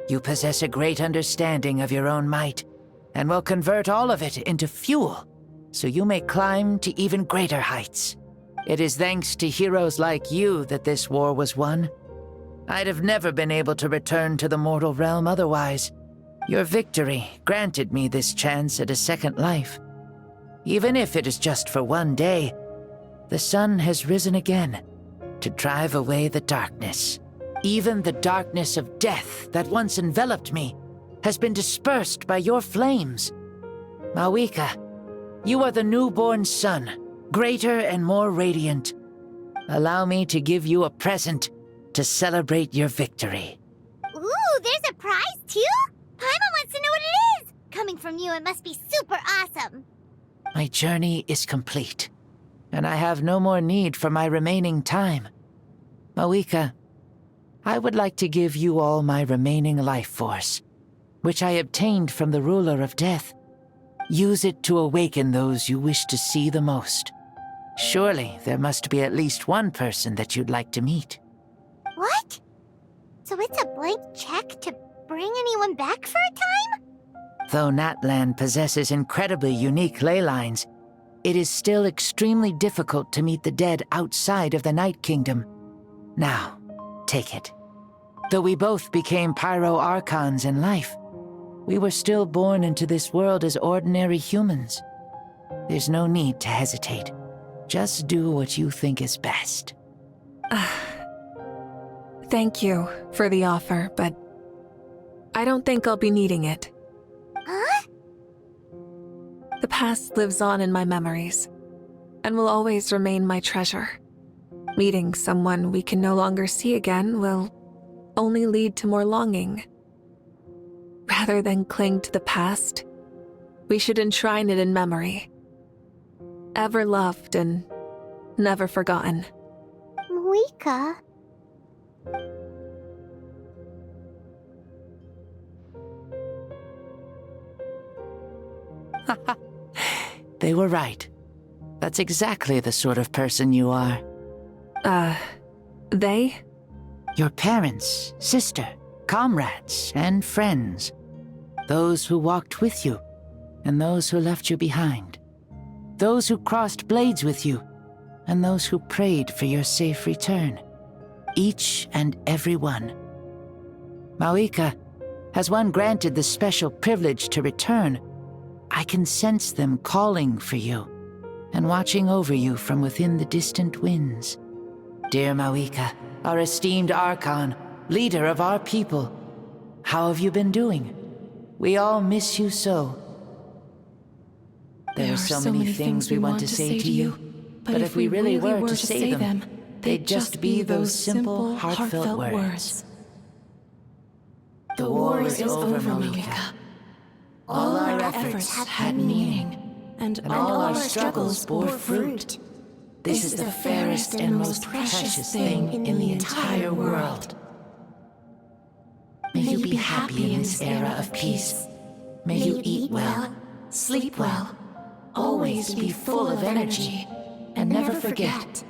You possess a great understanding of your own might, and will convert all of it into fuel, so you may climb to even greater heights. It is thanks to heroes like you that this war was won. I'd have never been able to return to the mortal realm otherwise. Your victory granted me this chance at a second life. Even if it is just for one day, the sun has risen again to drive away the darkness. Even the darkness of death that once enveloped me has been dispersed by your flames. Mauvika, you are the newborn sun, greater and more radiant. Allow me to give you a present to celebrate your victory. Ooh, there's a prize too? Paimon wants to know what it is! Coming from you, it must be super awesome. My journey is complete, and I have no more need for my remaining time. Mauvika, I would like to give you all my remaining life force, which I obtained from the ruler of death. Use it to awaken those you wish to see the most. Surely there must be at least one person that you'd like to meet. What? So it's a blank check to bring anyone back for a time? Though Natlan possesses incredibly unique ley lines, it is still extremely difficult to meet the dead outside of the Night Kingdom. Now, take it. Though we both became Pyro Archons in life, we were still born into this world as ordinary humans. There's no need to hesitate. Just do what you think is best. Thank you for the offer, but I don't think I'll be needing it. Huh? The past lives on in my memories, and will always remain my treasure. Meeting someone we can no longer see again will only lead to more longing. Rather than cling to the past, we should enshrine it in memory. Ever loved and never forgotten. Mauvika. They were right. That's exactly the sort of person you are. They? Your parents, sister, comrades, and friends. Those who walked with you, and those who left you behind. Those who crossed blades with you, and those who prayed for your safe return. Each and every one. Mauvika, has one granted the special privilege to return, I can sense them calling for you, and watching over you from within the distant winds. Dear Mauvika, our esteemed Archon, leader of our people, how have you been doing? We all miss you so. There are so many things we want to say to you, but if we really were to say them, they'd just be those simple, heartfelt words. The war is over, Mauvika. All our efforts had meaning, and all our struggles bore fruit. This is the fairest and most precious thing in the entire world. May you be happy in this era of peace. May you eat well, sleep well, always be full of energy, and never forget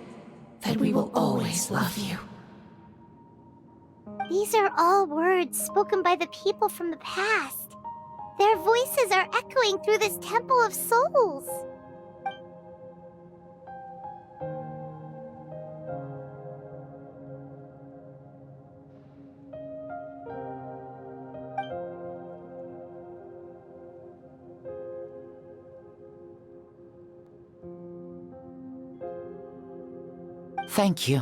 that we will always love you. These are all words spoken by the people from the past. Their voices are echoing through this Temple of Souls. Thank you.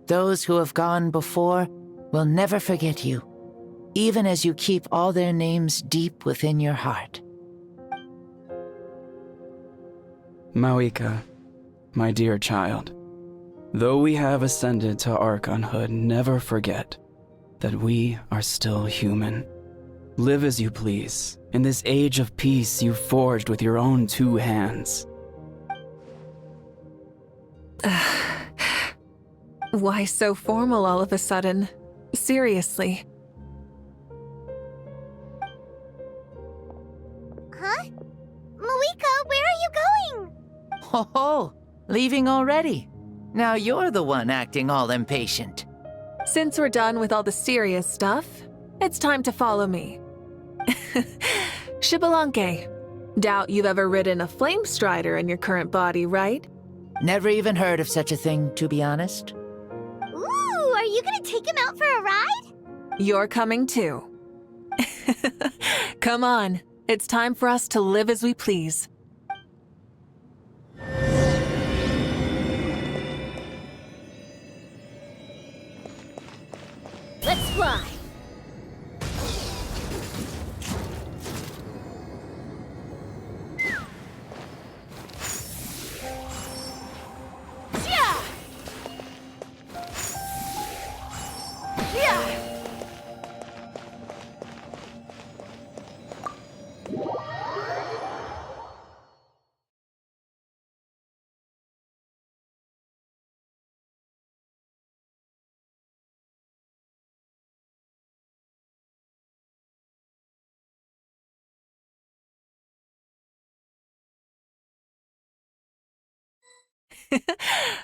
Those who have gone before will never forget you, even as you keep all their names deep within your heart. Mauvika, my dear child, though we have ascended to Archonhood, never forget that we are still human. Live as you please, in this age of peace you forged with your own 2 hands. Why so formal all of a sudden? Seriously. Huh? Mauvika, where are you going? Ho ho! Leaving already? Now you're the one acting all impatient. Since we're done with all the serious stuff, it's time to follow me. Xbalanque. Doubt you've ever ridden a flame strider in your current body, right? Never even heard of such a thing, to be honest. Ooh, are you gonna take him out for a ride? You're coming too. Come on, it's time for us to live as we please. Let's fly.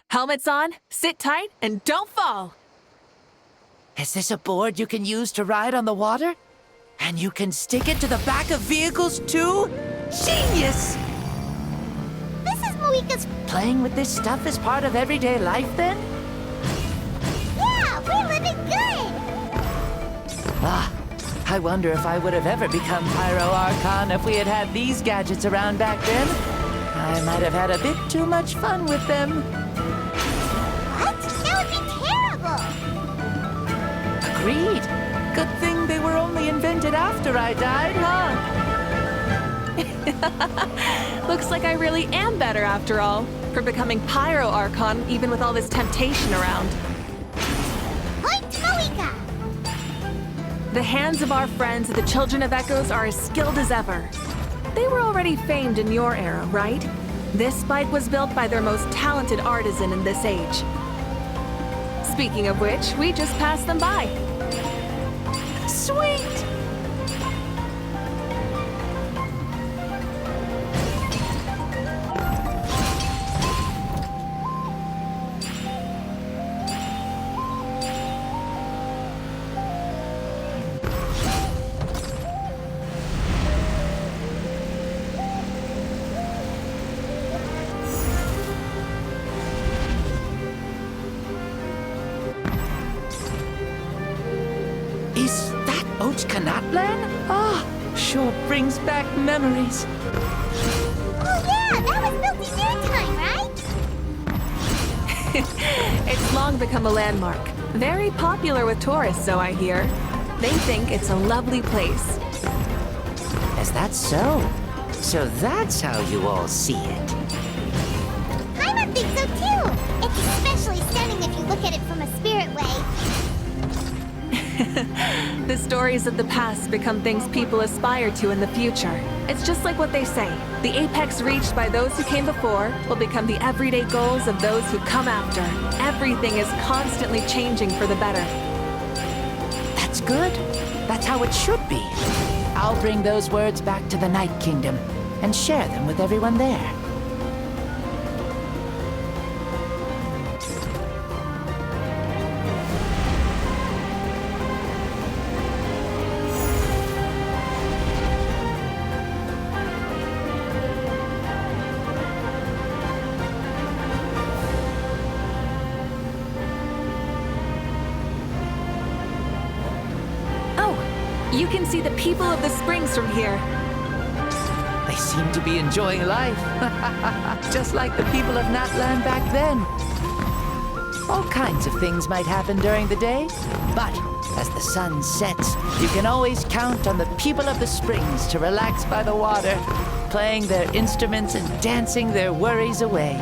Helmets on, sit tight, and don't fall! Is this a board you can use to ride on the water? And you can stick it to the back of vehicles too? Genius! This is Mauvika's... Playing with this stuff is part of everyday life then? Yeah, we're living good! Ah, I wonder if I would have ever become Pyro Archon if we had had these gadgets around back then. I might have had a bit too much fun with them. What? That would be terrible! Agreed. Good thing they were only invented after I died, huh? Looks like I really am better after all, for becoming Pyro Archon even with all this temptation around. Point Mauvika! The hands of our friends the Children of Echoes are as skilled as ever. They were already famed in your era, right? This bike was built by their most talented artisan in this age. Speaking of which, we just passed them by. Sweet! Is that Ochkanatlan? Ah, sure brings back memories. Oh yeah, that was built in your time, right? It's long become a landmark. Very popular with tourists, so I hear. They think it's a lovely place. Is that so? So that's how you all see it. Paimon thinks so too! It's especially stunning if you look at it from a spirit way. The stories of the past become things people aspire to in the future. It's just like what they say. The apex reached by those who came before will become the everyday goals of those who come after. Everything is constantly changing for the better. That's good. That's how it should be. I'll bring those words back to the Night Kingdom and share them with everyone there. You can see the people of the springs from here. They seem to be enjoying life. Just like the people of Natland back then. All kinds of things might happen during the day, but as the sun sets, you can always count on the people of the springs to relax by the water, playing their instruments and dancing their worries away.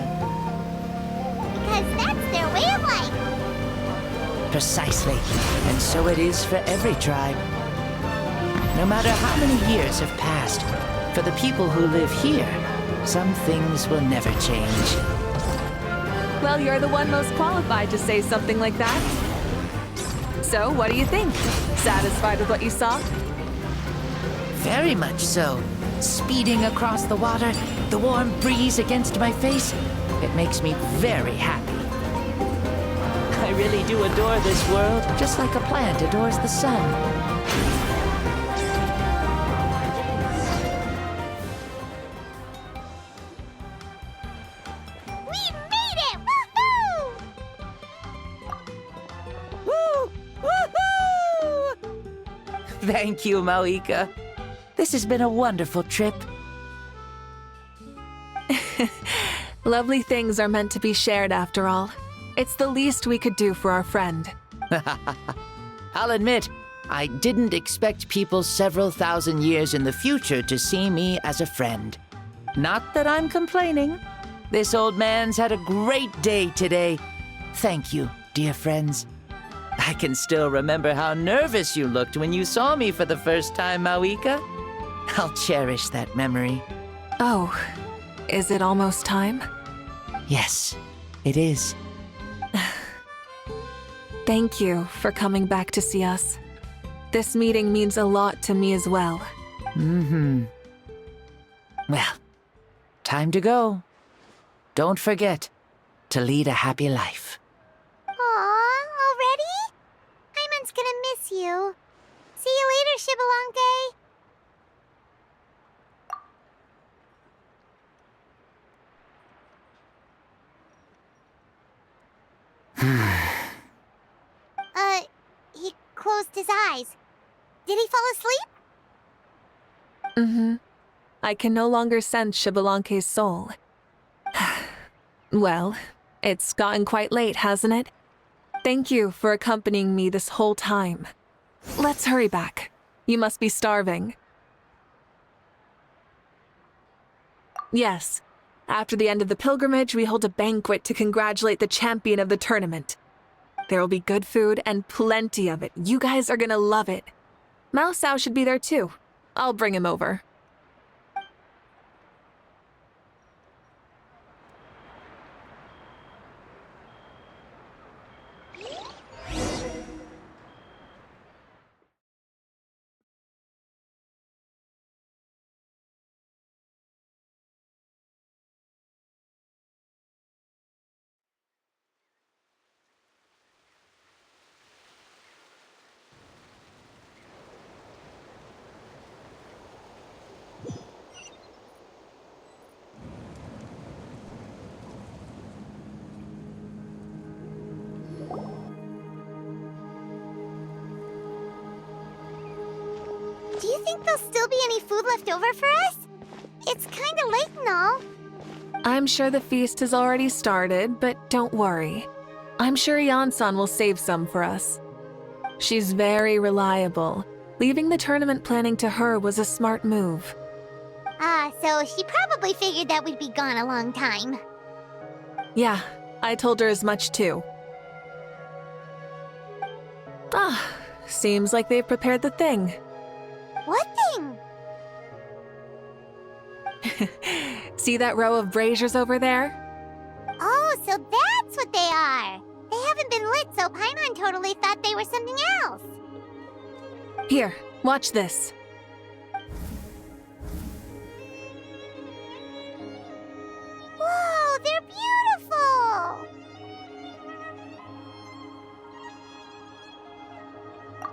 Because that's their way of life. Precisely. And so it is for every tribe. No matter how many years have passed, for the people who live here, some things will never change. Well, you're the one most qualified to say something like that. So, what do you think? Satisfied with what you saw? Very much so. Speeding across the water, the warm breeze against my face, it makes me very happy. I really do adore this world, just like a plant adores the sun. Thank you, Mauvika. This has been a wonderful trip. Lovely things are meant to be shared after all. It's the least we could do for our friend. I'll admit, I didn't expect people several thousand years in the future to see me as a friend. Not that I'm complaining. This old man's had a great day today. Thank you, dear friends. I can still remember how nervous you looked when you saw me for the first time, Mauvika. I'll cherish that memory. Oh, is it almost time? Yes, it is. Thank you for coming back to see us. This meeting means a lot to me as well. Mm-hmm. Well, time to go. Don't forget to lead a happy life. Aw, already? Paimon's gonna miss you. See you later, Shibalonke. He closed his eyes. Did he fall asleep? Mm-hmm. I can no longer sense Shibalonke's soul. Well, it's gotten quite late, hasn't it? Thank you for accompanying me this whole time. Let's hurry back. You must be starving. Yes. After the end of the pilgrimage, we hold a banquet to congratulate the champion of the tournament. There will be good food and plenty of it. You guys are gonna love it. Mao Sao should be there too. I'll bring him over. Do you think there'll still be any food left over for us? It's kinda late and all. I'm sure the feast has already started, but don't worry. I'm sure Yansan will save some for us. She's very reliable. Leaving the tournament planning to her was a smart move. So she probably figured that we'd be gone a long time. Yeah, I told her as much too. Seems like they've prepared the thing. What thing? See that row of braziers over there? Oh, so that's what they are. They haven't been lit, so Paimon totally thought they were something else. Here, watch this. Whoa, they're beautiful!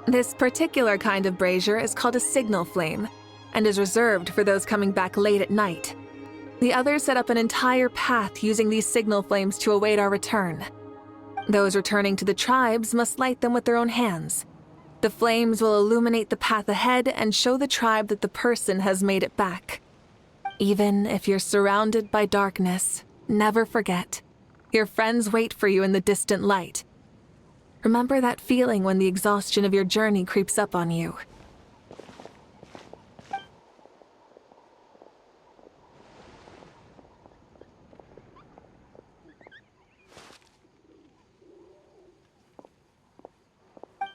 This particular kind of brazier is called a signal flame, and is reserved for those coming back late at night. The others set up an entire path using these signal flames to await our return. Those returning to the tribes must light them with their own hands. The flames will illuminate the path ahead and show the tribe that the person has made it back. Even if you're surrounded by darkness, never forget, your friends wait for you in the distant light. Remember that feeling when the exhaustion of your journey creeps up on you.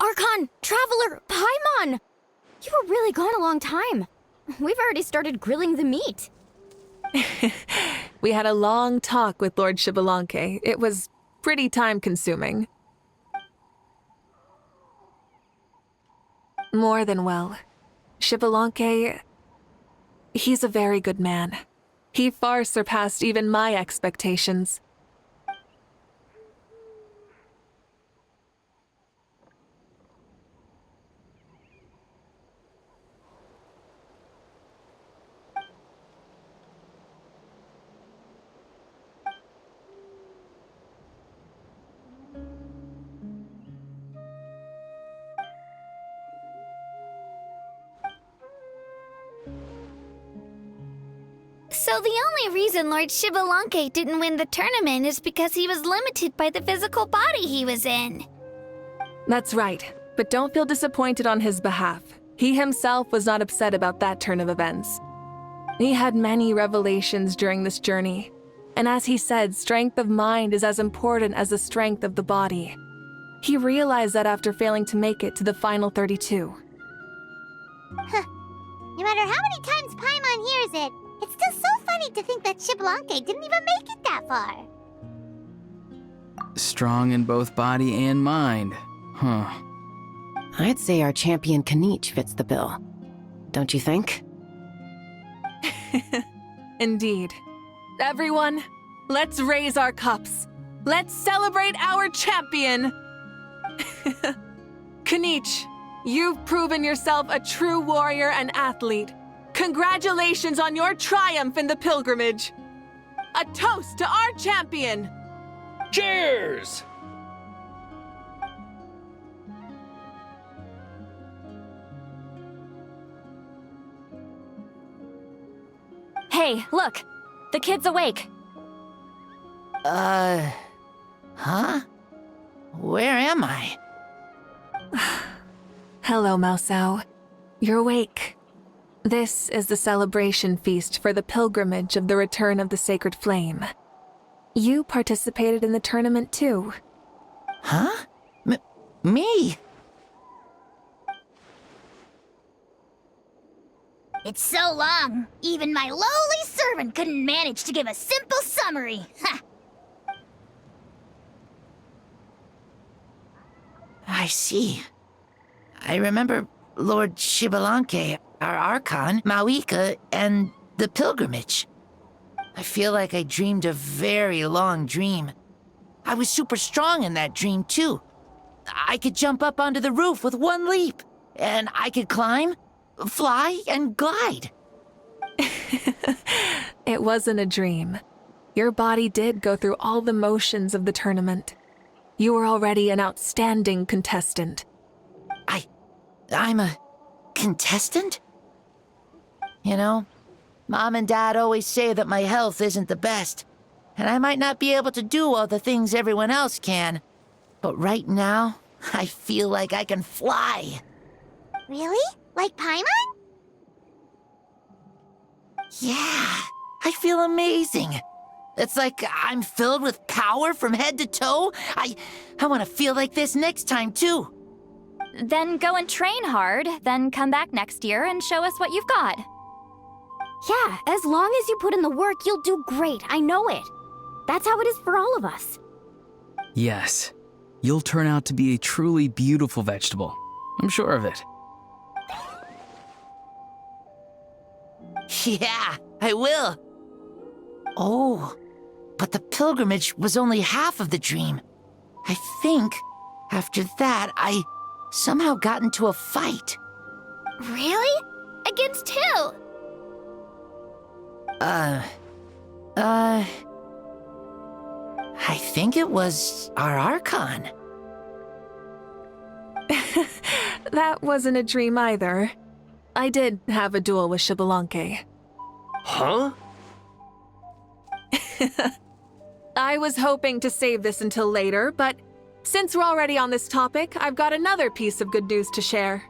Archon! Traveler! Paimon! You were really gone a long time. We've already started grilling the meat. We had a long talk with Lord Xbalanque. It was pretty time-consuming. More than well. Xbalanque, he's a very good man. He far surpassed even my expectations. So the only reason Lord Xbalanque didn't win the tournament is because he was limited by the physical body he was in. That's right, but don't feel disappointed on his behalf. He himself was not upset about that turn of events. He had many revelations during this journey, and as he said, strength of mind is as important as the strength of the body. He realized that after failing to make it to the final 32. Huh. No matter how many times Paimon hears it, it's still so funny to think that Xbalanque didn't even make it that far. Strong in both body and mind. Huh. I'd say our champion Kaniche fits the bill. Don't you think? Indeed. Everyone, let's raise our cups. Let's celebrate our champion! Kaniche, you've proven yourself a true warrior and athlete. Congratulations on your triumph in the pilgrimage. A toast to our champion! Cheers! Hey, look! The kid's awake. Huh? Where am I? Hello, Mausau. You're awake. This is the celebration feast for the pilgrimage of the return of the sacred flame. You participated in the tournament too. Huh? Me? It's so long, even my lowly servant couldn't manage to give a simple summary. Ha! I see. I remember Lord Xbalanque, our Archon, Mauvika, and the pilgrimage. I feel like I dreamed a very long dream. I was super strong in that dream, too. I could jump up onto the roof with one leap, and I could climb, fly, and glide. It wasn't a dream. Your body did go through all the motions of the tournament. You were already an outstanding contestant. I'm a contestant? You know, Mom and Dad always say that my health isn't the best, and I might not be able to do all the things everyone else can. But right now, I feel like I can fly. Really? Like Paimon? Yeah, I feel amazing. It's like I'm filled with power from head to toe. I want to feel like this next time, too. then go and train hard, then come back next year and show us what you've got. Yeah, as long as you put in the work, you'll do great. I know it. That's how it is for all of us. Yes, you'll turn out to be a truly beautiful vegetable. I'm sure of it. Yeah, I will. Oh, but the pilgrimage was only half of the dream. I think after that, I somehow got into a fight. Really? Against who? I think it was our Archon. That wasn't a dream either. I did have a duel with Xbalanque. Huh? I was hoping to save this until later, but since we're already on this topic, I've got another piece of good news to share.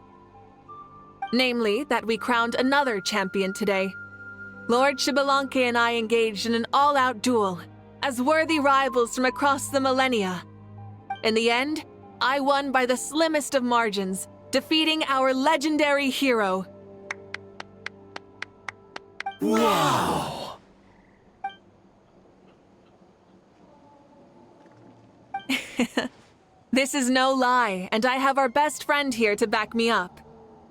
Namely, that we crowned another champion today. Lord Xbalanque and I engaged in an all-out duel, as worthy rivals from across the millennia. In the end, I won by the slimmest of margins, defeating our legendary hero. Wow! This is no lie, and I have our best friend here to back me up.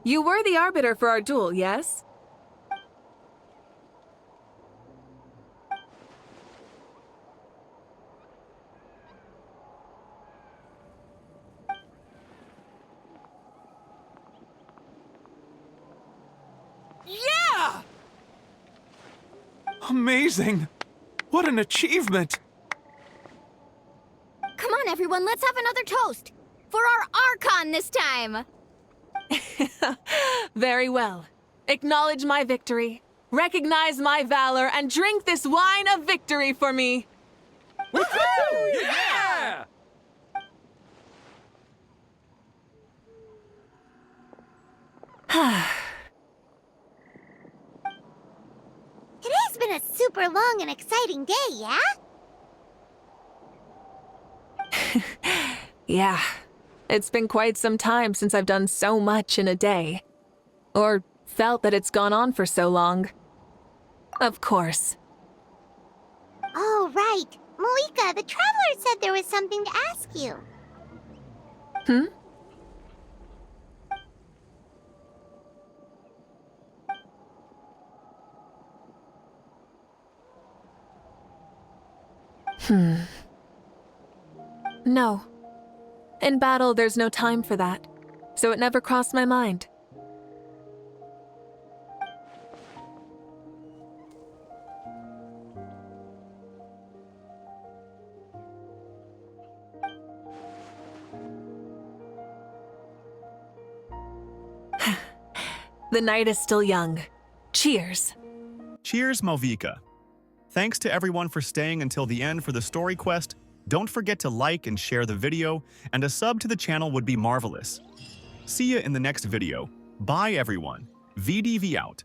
You were the arbiter for our duel, yes? Yeah! Amazing! What an achievement! Come on, everyone, let's have another toast. For our Archon this time. Very well. Acknowledge my victory, recognize my valor, and drink this wine of victory for me. Woohoo! Yeah! Today's been a super long and exciting day, yeah? Yeah, it's been quite some time since I've done so much in a day. Or felt that it's gone on for so long. Of course. Oh, right. Mauvika, the Traveler said there was something to ask you. No. In battle, there's no time for that, so it never crossed my mind. The night is still young. Cheers. Cheers, Mauvika. Thanks to everyone for staying until the end for the story quest. Don't forget to like and share the video, and a sub to the channel would be marvelous. See ya in the next video. Bye, everyone. VDV out.